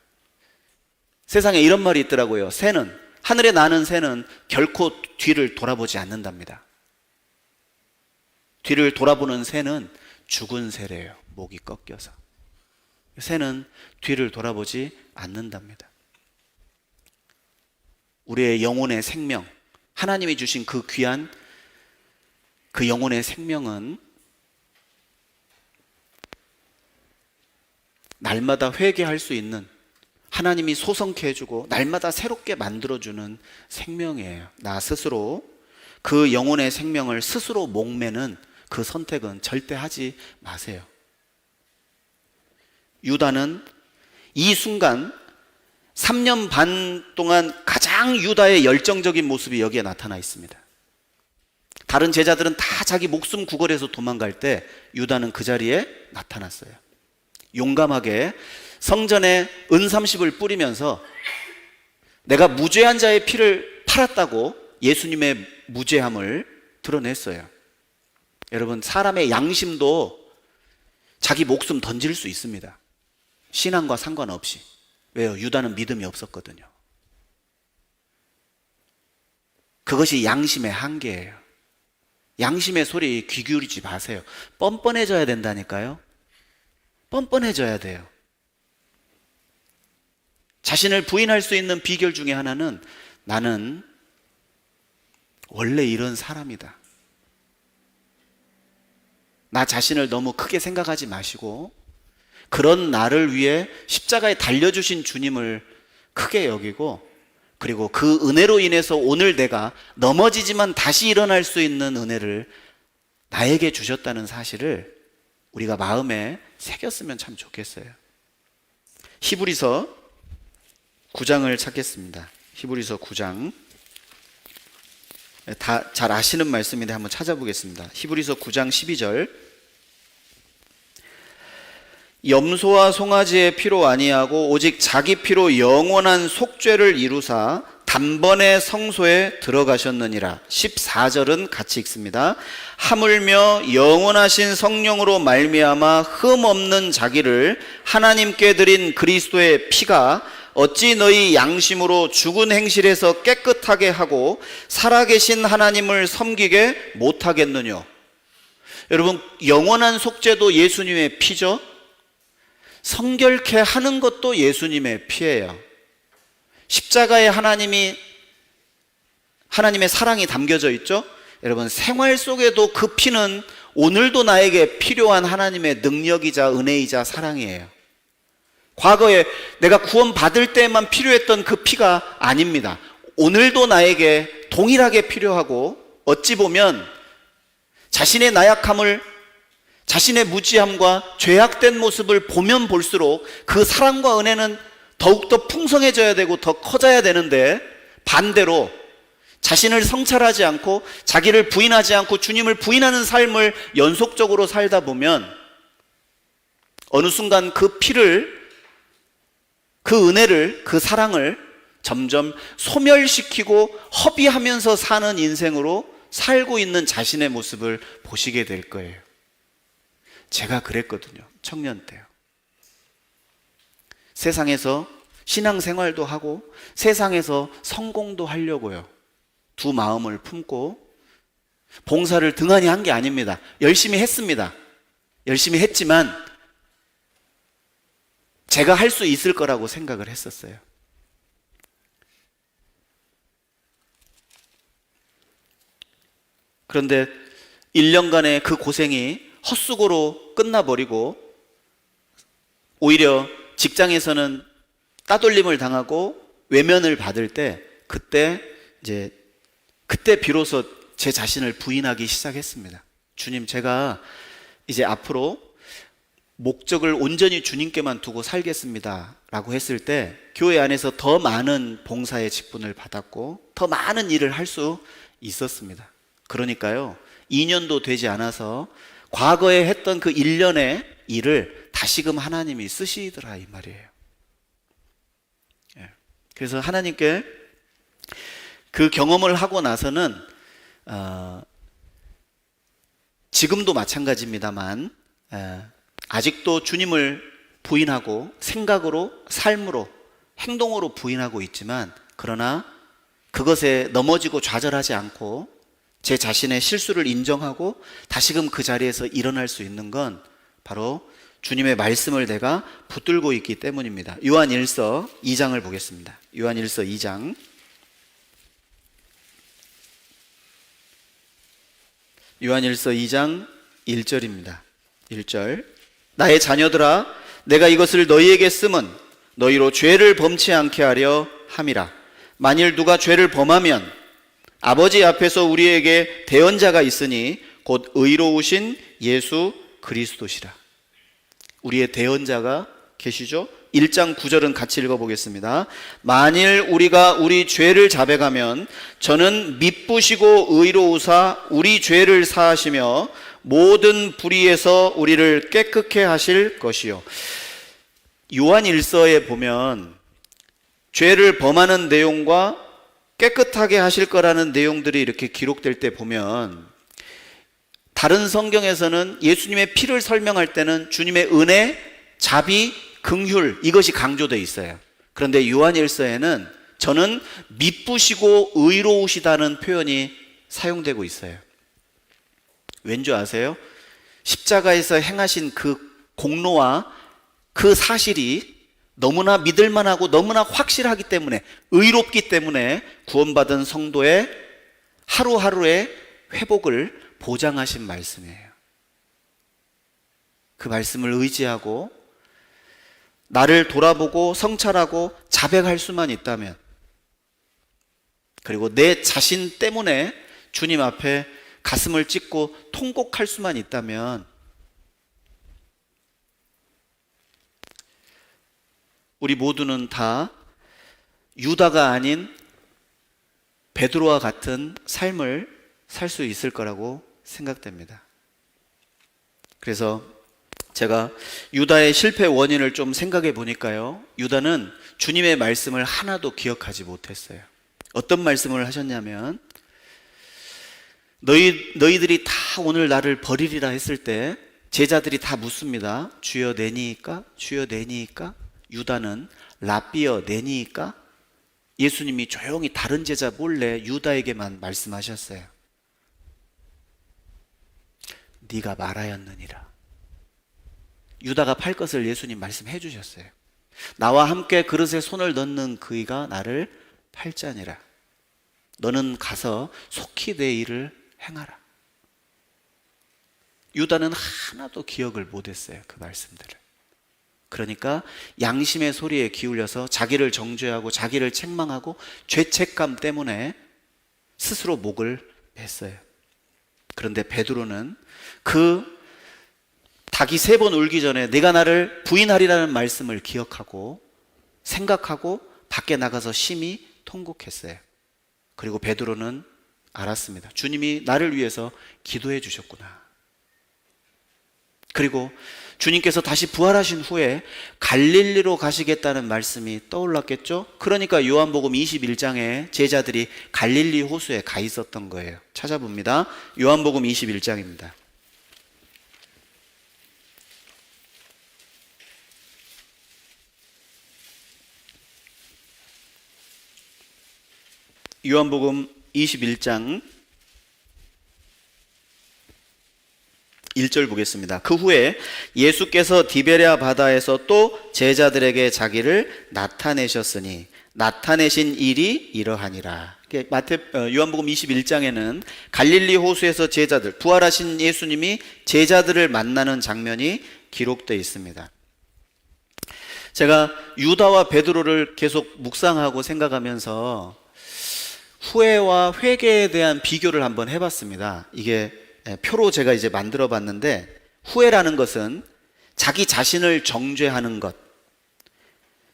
세상에 이런 말이 있더라고요. 새는, 하늘에 나는 새는 결코 뒤를 돌아보지 않는답니다. 뒤를 돌아보는 새는 죽은 새래요. 목이 꺾여서. 새는 뒤를 돌아보지 않는답니다. 우리의 영혼의 생명, 하나님이 주신 그 귀한 그 영혼의 생명은 날마다 회개할 수 있는, 하나님이 소성케 해주고 날마다 새롭게 만들어주는 생명이에요. 나 스스로 그 영혼의 생명을 스스로 목매는 그 선택은 절대 하지 마세요. 유다는 이 순간 3년 반 동안 가장 유다의 열정적인 모습이 여기에 나타나 있습니다. 다른 제자들은 다 자기 목숨 구걸해서 도망갈 때 유다는 그 자리에 나타났어요. 용감하게 성전에 은30을 뿌리면서 내가 무죄한 자의 피를 팔았다고 예수님의 무죄함을 드러냈어요. 여러분, 사람의 양심도 자기 목숨 던질 수 있습니다. 신앙과 상관없이. 왜요? 유다는 믿음이 없었거든요. 그것이 양심의 한계예요. 양심의 소리 귀 기울이지 마세요. 뻔뻔해져야 된다니까요. 뻔뻔해져야 돼요. 자신을 부인할 수 있는 비결 중에 하나는 나는 원래 이런 사람이다. 나 자신을 너무 크게 생각하지 마시고 그런 나를 위해 십자가에 달려주신 주님을 크게 여기고, 그리고 그 은혜로 인해서 오늘 내가 넘어지지만 다시 일어날 수 있는 은혜를 나에게 주셨다는 사실을 우리가 마음에 새겼으면 참 좋겠어요. 히브리서 9장을 찾겠습니다. 히브리서 9장. 다 잘 아시는 말씀인데 한번 찾아보겠습니다. 히브리서 9장 12절. 염소와 송아지의 피로 아니하고 오직 자기 피로 영원한 속죄를 이루사 단번에 성소에 들어가셨느니라. 14절은 같이 읽습니다. 하물며 영원하신 성령으로 말미암아 흠없는 자기를 하나님께 드린 그리스도의 피가 어찌 너희 양심으로 죽은 행실에서 깨끗하게 하고 살아계신 하나님을 섬기게 못하겠느냐. 여러분, 영원한 속죄도 예수님의 피죠. 성결케 하는 것도 예수님의 피예요. 십자가에 하나님의 사랑이 담겨져 있죠. 여러분, 생활 속에도 그 피는 오늘도 나에게 필요한 하나님의 능력이자 은혜이자 사랑이에요. 과거에 내가 구원받을 때만 필요했던 그 피가 아닙니다. 오늘도 나에게 동일하게 필요하고, 어찌 보면 자신의 나약함을, 자신의 무지함과 죄악된 모습을 보면 볼수록 그 사랑과 은혜는 더욱더 풍성해져야 되고 더 커져야 되는데, 반대로 자신을 성찰하지 않고 자기를 부인하지 않고 주님을 부인하는 삶을 연속적으로 살다 보면 어느 순간 그 피를, 그 은혜를, 그 사랑을 점점 소멸시키고 허비하면서 사는 인생으로 살고 있는 자신의 모습을 보시게 될 거예요. 제가 그랬거든요. 청년 때요. 세상에서 신앙생활도 하고 세상에서 성공도 하려고요. 두 마음을 품고 봉사를 등한히 한 게 아닙니다. 열심히 했습니다. 열심히 했지만 제가 할 수 있을 거라고 생각을 했었어요. 그런데 1년간의 그 고생이 헛수고로 끝나버리고 오히려 직장에서는 따돌림을 당하고 외면을 받을 때, 그때 비로소 제 자신을 부인하기 시작했습니다. 주님, 제가 이제 앞으로 목적을 온전히 주님께만 두고 살겠습니다 라고 했을 때 교회 안에서 더 많은 봉사의 직분을 받았고 더 많은 일을 할 수 있었습니다. 그러니까요, 2년도 되지 않아서 과거에 했던 그 1년의 일을 다시금 하나님이 쓰시더라, 이 말이에요. 그래서 하나님께 그 경험을 하고 나서는 지금도 마찬가지입니다만 아직도 주님을 부인하고 생각으로, 삶으로, 행동으로 부인하고 있지만, 그러나 그것에 넘어지고 좌절하지 않고 제 자신의 실수를 인정하고 다시금 그 자리에서 일어날 수 있는 건 바로 주님의 말씀을 내가 붙들고 있기 때문입니다. 요한일서 2장을 보겠습니다. 요한일서 2장. 요한일서 2장 1절입니다. 1절. 나의 자녀들아, 내가 이것을 너희에게 쓰면 너희로 죄를 범치 않게 하려 함이라. 만일 누가 죄를 범하면 아버지 앞에서 우리에게 대언자가 있으니 곧 의로우신 예수 그리스도시라. 우리의 대언자가 계시죠? 1장 9절은 같이 읽어보겠습니다. 만일 우리가 우리 죄를 자백하면 저는 미쁘시고 의로우사 우리 죄를 사하시며 모든 불의에서 우리를 깨끗게 하실 것이요. 요한 1서에 보면 죄를 범하는 내용과 깨끗하게 하실 거라는 내용들이 이렇게 기록될 때 보면, 다른 성경에서는 예수님의 피를 설명할 때는 주님의 은혜, 자비, 긍휼, 이것이 강조되어 있어요. 그런데 요한 1서에는 저는 미쁘시고 의로우시다는 표현이 사용되고 있어요. 왠지 아세요? 십자가에서 행하신 그 공로와 그 사실이 너무나 믿을만하고 너무나 확실하기 때문에, 의롭기 때문에 구원받은 성도의 하루하루의 회복을 보장하신 말씀이에요. 그 말씀을 의지하고 나를 돌아보고 성찰하고 자백할 수만 있다면, 그리고 내 자신 때문에 주님 앞에 가슴을 찢고 통곡할 수만 있다면, 우리 모두는 다 유다가 아닌 베드로와 같은 삶을 살 수 있을 거라고 생각됩니다. 그래서 제가 유다의 실패 원인을 좀 생각해 보니까요, 유다는 주님의 말씀을 하나도 기억하지 못했어요. 어떤 말씀을 하셨냐면, 너희들이 다 오늘 나를 버리리라 했을 때 제자들이 다 묻습니다. 주여 내니이까? 주여 내니이까? 유다는 라비어 내니이까? 예수님이 조용히 다른 제자 몰래 유다에게만 말씀하셨어요. 네가 말하였느니라. 유다가 팔 것을 예수님 말씀해 주셨어요. 나와 함께 그릇에 손을 넣는 그이가 나를 팔자니라. 너는 가서 속히 내 일을 행하라. 유다는 하나도 기억을 못했어요, 그 말씀들을. 그러니까 양심의 소리에 기울여서 자기를 정죄하고 자기를 책망하고 죄책감 때문에 스스로 목을 맸어요. 그런데 베드로는 그 닭이 3번 울기 전에 내가 나를 부인하리라는 말씀을 기억하고 생각하고 밖에 나가서 심히 통곡했어요. 그리고 베드로는 알았습니다. 주님이 나를 위해서 기도해 주셨구나. 그리고 주님께서 다시 부활하신 후에 갈릴리로 가시겠다는 말씀이 떠올랐겠죠? 그러니까 요한복음 21장에 제자들이 갈릴리 호수에 가 있었던 거예요. 찾아봅니다. 요한복음 21장입니다. 요한복음 21장 1절 보겠습니다. 그 후에 예수께서 디베랴 바다에서 또 제자들에게 자기를 나타내셨으니 나타내신 일이 이러하니라. 요한복음 21장에는 갈릴리 호수에서 제자들, 부활하신 예수님이 제자들을 만나는 장면이 기록되어 있습니다. 제가 유다와 베드로를 계속 묵상하고 생각하면서 후회와 회개에 대한 비교를 한번 해봤습니다. 이게 표로 제가 이제 만들어 봤는데, 후회라는 것은 자기 자신을 정죄하는 것,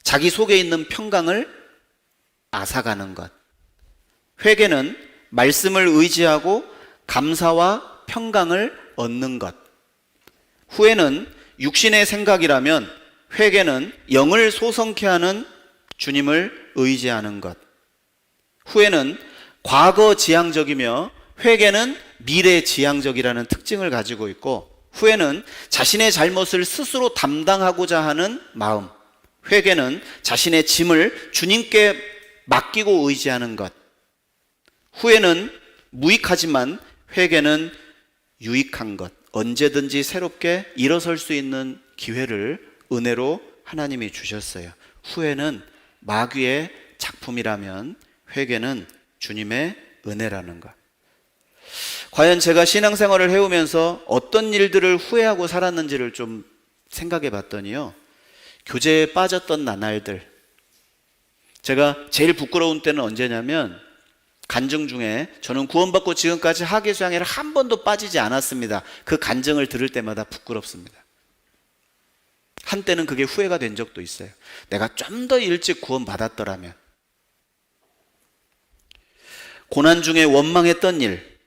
자기 속에 있는 평강을 앗아가는 것. 회개는 말씀을 의지하고 감사와 평강을 얻는 것. 후회는 육신의 생각이라면 회개는 영을 소성케 하는 주님을 의지하는 것. 후회는 과거 지향적이며 회개는 미래 지향적이라는 특징을 가지고 있고, 후회는 자신의 잘못을 스스로 담당하고자 하는 마음, 회개는 자신의 짐을 주님께 맡기고 의지하는 것. 후회는 무익하지만 회개는 유익한 것, 언제든지 새롭게 일어설 수 있는 기회를 은혜로 하나님이 주셨어요. 후회는 마귀의 작품이라면 회개는 주님의 은혜라는 것. 과연 제가 신앙생활을 해오면서 어떤 일들을 후회하고 살았는지를 좀 생각해 봤더니요, 교제에 빠졌던 나날들. 제가 제일 부끄러운 때는 언제냐면 간증 중에 저는 구원받고 지금까지 하계수양회를 한 번도 빠지지 않았습니다. 그 간증을 들을 때마다 부끄럽습니다. 한때는 그게 후회가 된 적도 있어요. 내가 좀 더 일찍 구원받았더라면. 고난 중에 원망했던 일,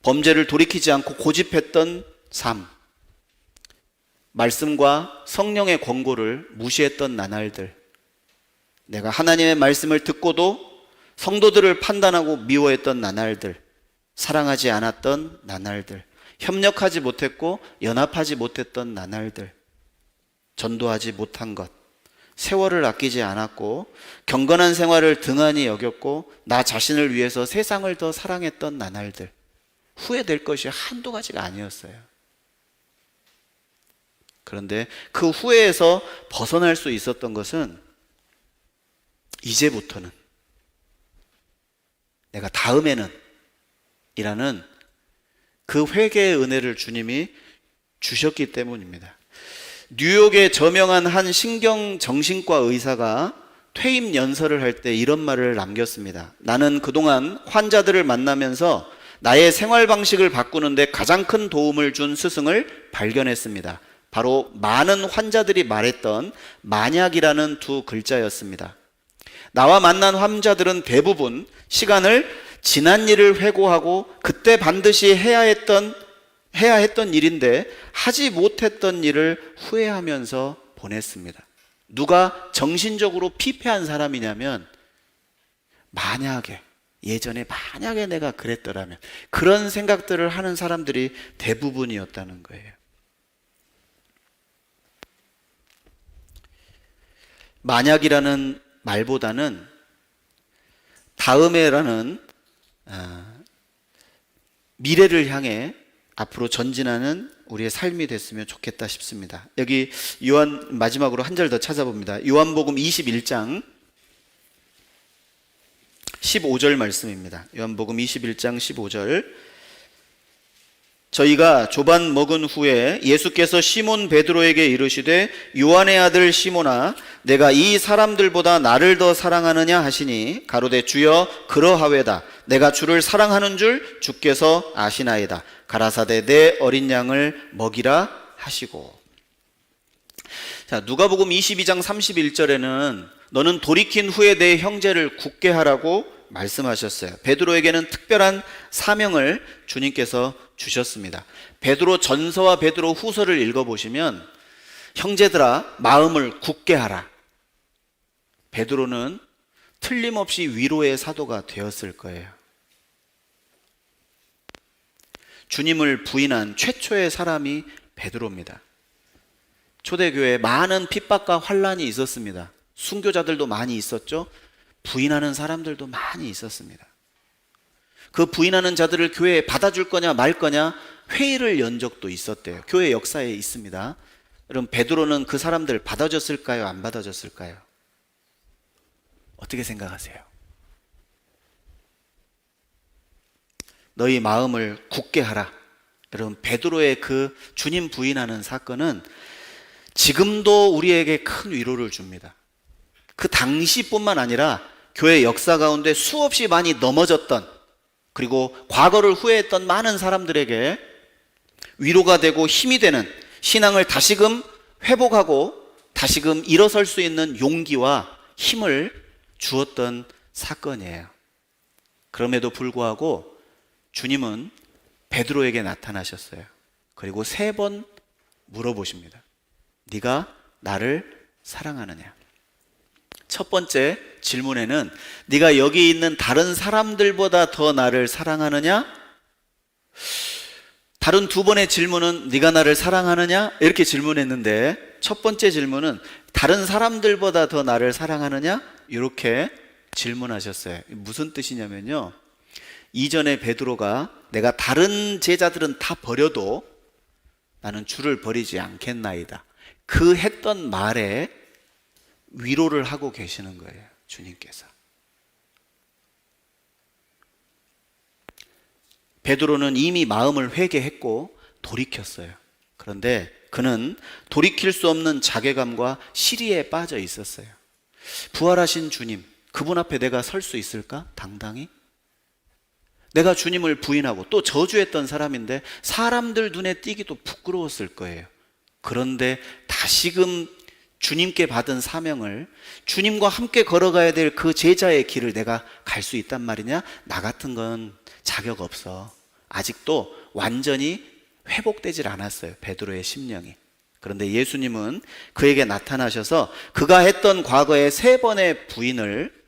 범죄를 돌이키지 않고 고집했던 삶, 말씀과 성령의 권고를 무시했던 나날들, 내가 하나님의 말씀을 듣고도 성도들을 판단하고 미워했던 나날들, 사랑하지 않았던 나날들, 협력하지 못했고 연합하지 못했던 나날들, 전도하지 못한 것, 세월을 아끼지 않았고 경건한 생활을 등한히 여겼고 나 자신을 위해서 세상을 더 사랑했던 나날들, 후회될 것이 한두 가지가 아니었어요. 그런데 그 후회에서 벗어날 수 있었던 것은 이제부터는, 내가 다음에는 이라는 그 회개의 은혜를 주님이 주셨기 때문입니다. 뉴욕에 저명한 한 신경정신과 의사가 퇴임 연설을 할 때 이런 말을 남겼습니다. 나는 그동안 환자들을 만나면서 나의 생활 방식을 바꾸는데 가장 큰 도움을 준 스승을 발견했습니다. 바로 많은 환자들이 말했던 만약이라는 두 글자였습니다. 나와 만난 환자들은 대부분 시간을 지난 일을 회고하고 그때 반드시 해야 했던 일인데 하지 못했던 일을 후회하면서 보냈습니다. 누가 정신적으로 피폐한 사람이냐면 예전에 만약에 내가 그랬더라면, 그런 생각들을 하는 사람들이 대부분이었다는 거예요. 만약이라는 말보다는 다음에라는 미래를 향해 앞으로 전진하는 우리의 삶이 됐으면 좋겠다 싶습니다. 여기 마지막으로 한 절 더 찾아봅니다. 요한복음 21장 15절 말씀입니다. 요한복음 21장 15절. 저희가 조반 먹은 후에 예수께서 시몬 베드로에게 이르시되 요한의 아들 시몬아 내가 이 사람들보다 나를 더 사랑하느냐 하시니 가로되 주여 그러하외다. 내가 주를 사랑하는 줄 주께서 아시나이다. 가라사대 내 어린 양을 먹이라 하시고. 자, 누가복음 22장 31절에는 너는 돌이킨 후에 내 형제를 굳게 하라고 말씀하셨어요. 베드로에게는 특별한 사명을 주님께서 주셨습니다. 베드로 전서와 베드로 후서를 읽어보시면 형제들아 마음을 굳게 하라. 베드로는 틀림없이 위로의 사도가 되었을 거예요. 주님을 부인한 최초의 사람이 베드로입니다. 초대교회에 많은 핍박과 환란이 있었습니다. 순교자들도 많이 있었죠. 부인하는 사람들도 많이 있었습니다. 그 부인하는 자들을 교회에 받아줄 거냐 말 거냐 회의를 연 적도 있었대요. 교회 역사에 있습니다. 여러분, 베드로는 그 사람들 받아줬을까요? 안 받아줬을까요? 어떻게 생각하세요? 너희 마음을 굳게 하라. 여러분, 베드로의 그 주님 부인하는 사건은 지금도 우리에게 큰 위로를 줍니다. 그 당시뿐만 아니라 교회 역사 가운데 수없이 많이 넘어졌던, 그리고 과거를 후회했던 많은 사람들에게 위로가 되고 힘이 되는, 신앙을 다시금 회복하고 다시금 일어설 수 있는 용기와 힘을 주었던 사건이에요. 그럼에도 불구하고 주님은 베드로에게 나타나셨어요. 그리고 3번 물어보십니다. 네가 나를 사랑하느냐? 첫 번째 질문에는 네가 여기 있는 다른 사람들보다 더 나를 사랑하느냐? 다른 2번의 질문은 네가 나를 사랑하느냐? 이렇게 질문했는데 첫 번째 질문은 다른 사람들보다 더 나를 사랑하느냐? 이렇게 질문하셨어요. 무슨 뜻이냐면요, 이전에 베드로가 내가 다른 제자들은 다 버려도 나는 주를 버리지 않겠나이다, 그 했던 말에 위로를 하고 계시는 거예요, 주님께서. 베드로는 이미 마음을 회개했고 돌이켰어요. 그런데 그는 돌이킬 수 없는 자괴감과 시리에 빠져 있었어요. 부활하신 주님, 그분 앞에 내가 설 수 있을까? 당당히? 내가 주님을 부인하고 또 저주했던 사람인데 사람들 눈에 띄기도 부끄러웠을 거예요. 그런데 다시금 주님께 받은 사명을, 주님과 함께 걸어가야 될 그 제자의 길을 내가 갈 수 있단 말이냐? 나 같은 건 자격 없어. 아직도 완전히 회복되질 않았어요, 베드로의 심령이. 그런데 예수님은 그에게 나타나셔서 그가 했던 과거의 3번의 부인을,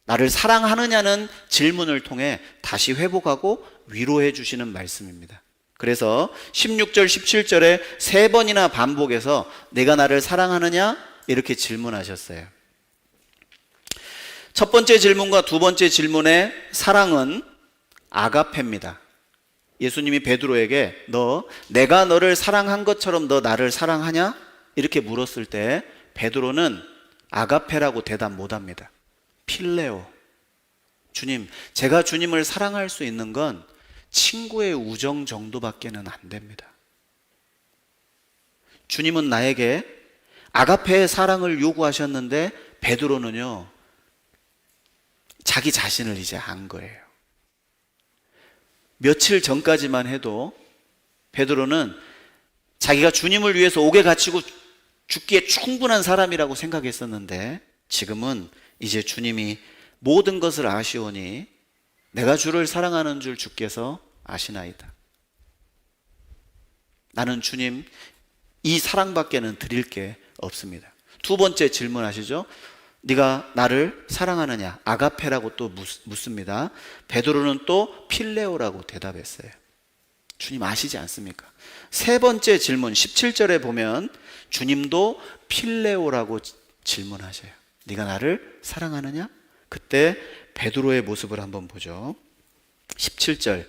나를 사랑하느냐는 질문을 통해 다시 회복하고 위로해 주시는 말씀입니다. 그래서 16절 17절에 3번이나 반복해서 내가 나를 사랑하느냐? 이렇게 질문하셨어요. 첫 번째 질문과 두 번째 질문의 사랑은 아가페입니다. 예수님이 베드로에게 내가 너를 사랑한 것처럼 너 나를 사랑하냐? 이렇게 물었을 때 베드로는 아가페라고 대답 못합니다. 필레오. 주님, 제가 주님을 사랑할 수 있는 건 친구의 우정 정도밖에는 안 됩니다. 주님은 나에게 아가페의 사랑을 요구하셨는데 베드로는요, 자기 자신을 이제 안 거예요. 며칠 전까지만 해도 베드로는 자기가 주님을 위해서 옥에 갇히고 죽기에 충분한 사람이라고 생각했었는데 지금은 이제 주님이 모든 것을 아시오니 내가 주를 사랑하는 줄 주께서 아시나이다. 나는 주님 이 사랑밖에는 드릴 게 없습니다. 두 번째 질문하시죠. 네가 나를 사랑하느냐? 아가페라고 또 묻습니다. 베드로는 또 필레오라고 대답했어요. 주님 아시지 않습니까? 세 번째 질문 17절에 보면 주님도 필레오라고 질문하셔요. 네가 나를 사랑하느냐? 그때 베드로의 모습을 한번 보죠. 17절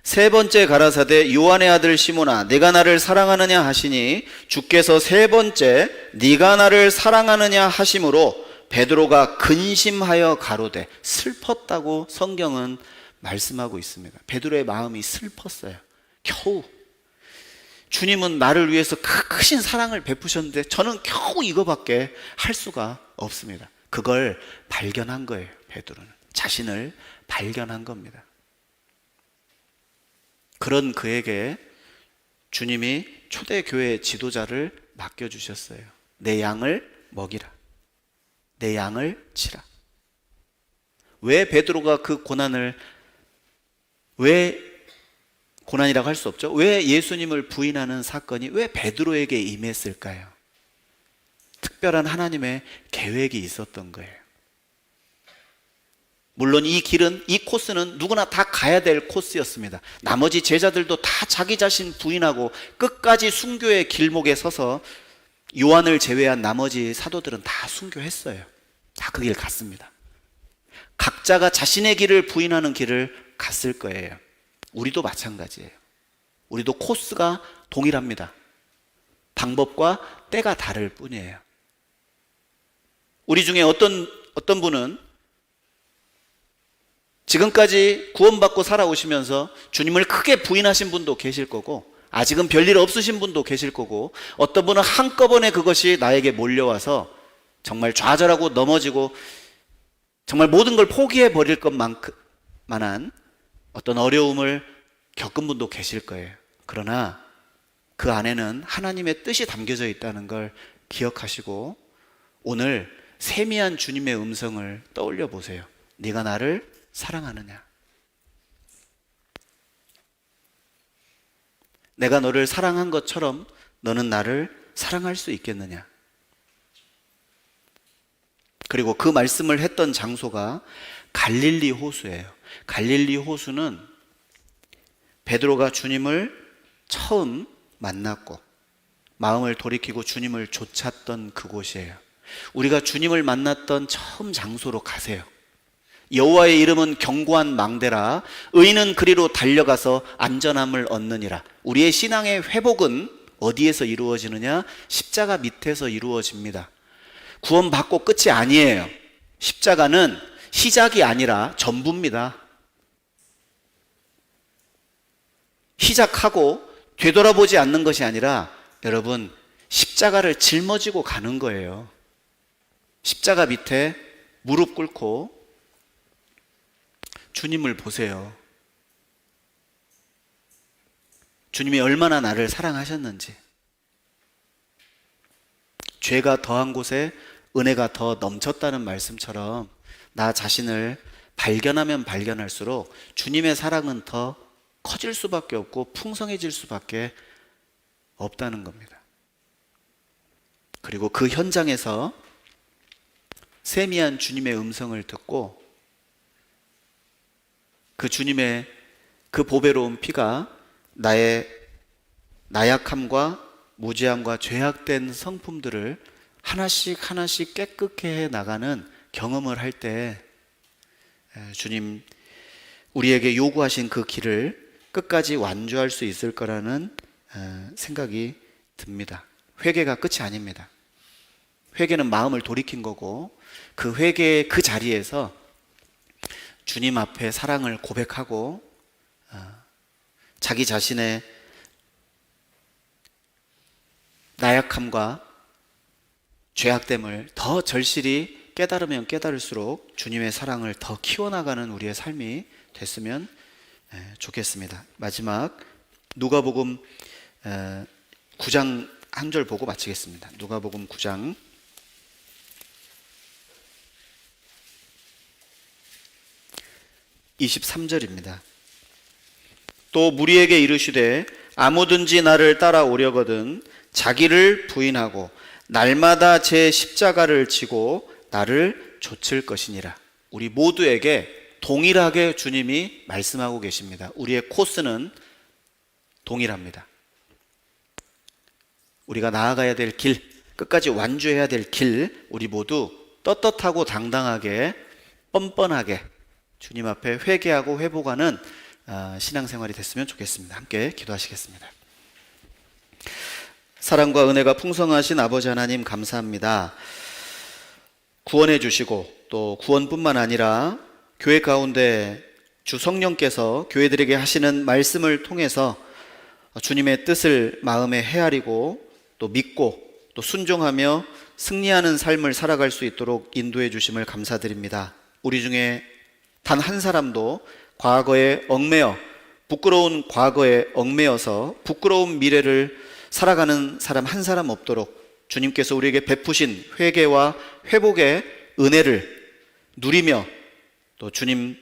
세 번째 가라사대 요한의 아들 시몬아 네가 나를 사랑하느냐 하시니 주께서 세 번째 네가 나를 사랑하느냐 하심으로 베드로가 근심하여 가로되 슬펐다고 성경은 말씀하고 있습니다. 베드로의 마음이 슬펐어요. 겨우 주님은 나를 위해서 크신 사랑을 베푸셨는데 저는 겨우 이거밖에 할 수가 없습니다. 그걸 발견한 거예요. 베드로는 자신을 발견한 겁니다. 그런 그에게 주님이 초대교회 지도자를 맡겨주셨어요. 내 양을 먹이라. 내 양을 치라. 왜 베드로가 그 고난을, 왜 고난이라고 할 수 없죠? 왜 예수님을 부인하는 사건이 왜 베드로에게 임했을까요? 특별한 하나님의 계획이 있었던 거예요. 물론 이 길은, 이 코스는 누구나 다 가야 될 코스였습니다. 나머지 제자들도 다 자기 자신 부인하고 끝까지 순교의 길목에 서서 요한을 제외한 나머지 사도들은 다 순교했어요. 다 그 길 갔습니다. 각자가 자신의 길을 부인하는 길을 갔을 거예요. 우리도 마찬가지예요. 우리도 코스가 동일합니다. 방법과 때가 다를 뿐이에요. 우리 중에 어떤 분은 지금까지 구원받고 살아오시면서 주님을 크게 부인하신 분도 계실 거고 아직은 별일 없으신 분도 계실 거고 어떤 분은 한꺼번에 그것이 나에게 몰려와서 정말 좌절하고 넘어지고 정말 모든 걸 포기해 버릴 것만한 어떤 어려움을 겪은 분도 계실 거예요. 그러나 그 안에는 하나님의 뜻이 담겨져 있다는 걸 기억하시고 오늘 세미한 주님의 음성을 떠올려 보세요. 네가 나를 사랑하느냐? 내가 너를 사랑한 것처럼 너는 나를 사랑할 수 있겠느냐? 그리고 그 말씀을 했던 장소가 갈릴리 호수예요. 갈릴리 호수는 베드로가 주님을 처음 만났고 마음을 돌이키고 주님을 좇았던 그곳이에요. 우리가 주님을 만났던 처음 장소로 가세요. 여호와의 이름은 견고한 망대라 의인은 그리로 달려가서 안전함을 얻느니라. 우리의 신앙의 회복은 어디에서 이루어지느냐? 십자가 밑에서 이루어집니다. 구원받고 끝이 아니에요. 십자가는 시작이 아니라 전부입니다. 시작하고 되돌아보지 않는 것이 아니라 여러분 십자가를 짊어지고 가는 거예요. 십자가 밑에 무릎 꿇고 주님을 보세요. 주님이 얼마나 나를 사랑하셨는지. 죄가 더한 곳에 은혜가 더 넘쳤다는 말씀처럼 나 자신을 발견하면 발견할수록 주님의 사랑은 더 커질 수밖에 없고 풍성해질 수밖에 없다는 겁니다. 그리고 그 현장에서 세미한 주님의 음성을 듣고 그 주님의 그 보배로운 피가 나의 나약함과 무지함과 죄악된 성품들을 하나씩 하나씩 깨끗게 해 나가는 경험을 할 때 주님 우리에게 요구하신 그 길을 끝까지 완주할 수 있을 거라는 생각이 듭니다. 회개가 끝이 아닙니다. 회개는 마음을 돌이킨 거고 그 회개의 그 자리에서 주님 앞에 사랑을 고백하고 자기 자신의 나약함과 죄악됨을 더 절실히 깨달으면 깨달을수록 주님의 사랑을 더 키워나가는 우리의 삶이 됐으면 좋겠습니다. 마지막 누가복음 9장 한 절 보고 마치겠습니다. 누가복음 9장 23절입니다. 또 무리에게 이르시되 아무든지 나를 따라오려거든 자기를 부인하고 날마다 제 십자가를 지고 나를 좇을 것이니라. 우리 모두에게 동일하게 주님이 말씀하고 계십니다. 우리의 코스는 동일합니다. 우리가 나아가야 될 길, 끝까지 완주해야 될 길, 우리 모두 떳떳하고 당당하게 뻔뻔하게 주님 앞에 회개하고 회복하는 신앙생활이 됐으면 좋겠습니다. 함께 기도하시겠습니다. 사랑과 은혜가 풍성하신 아버지 하나님 감사합니다. 구원해 주시고 또 구원뿐만 아니라 교회 가운데 주 성령께서 교회들에게 하시는 말씀을 통해서 주님의 뜻을 마음에 헤아리고 또 믿고 또 순종하며 승리하는 삶을 살아갈 수 있도록 인도해 주심을 감사드립니다. 우리 중에 단 한 사람도 과거에 얽매여 부끄러운 과거에 얽매여서 부끄러운 미래를 살아가는 사람 한 사람 없도록 주님께서 우리에게 베푸신 회개와 회복의 은혜를 누리며 또 주님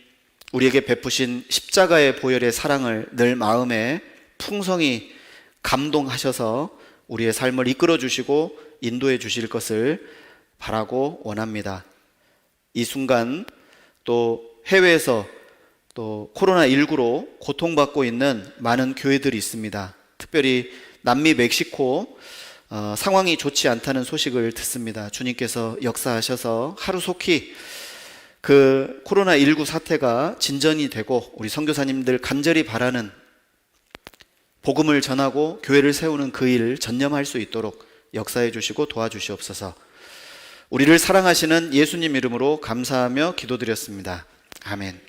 우리에게 베푸신 십자가의 보혈의 사랑을 늘 마음에 풍성히 감동하셔서 우리의 삶을 이끌어 주시고 인도해 주실 것을 바라고 원합니다. 이 순간 또 해외에서 또 코로나19로 고통받고 있는 많은 교회들이 있습니다. 특별히 남미 멕시코 상황이 좋지 않다는 소식을 듣습니다. 주님께서 역사하셔서 하루속히 그 코로나19 사태가 진전이 되고 우리 선교사님들 간절히 바라는 복음을 전하고 교회를 세우는 그 일 전념할 수 있도록 역사해 주시고 도와주시옵소서. 우리를 사랑하시는 예수님 이름으로 감사하며 기도드렸습니다. 아멘.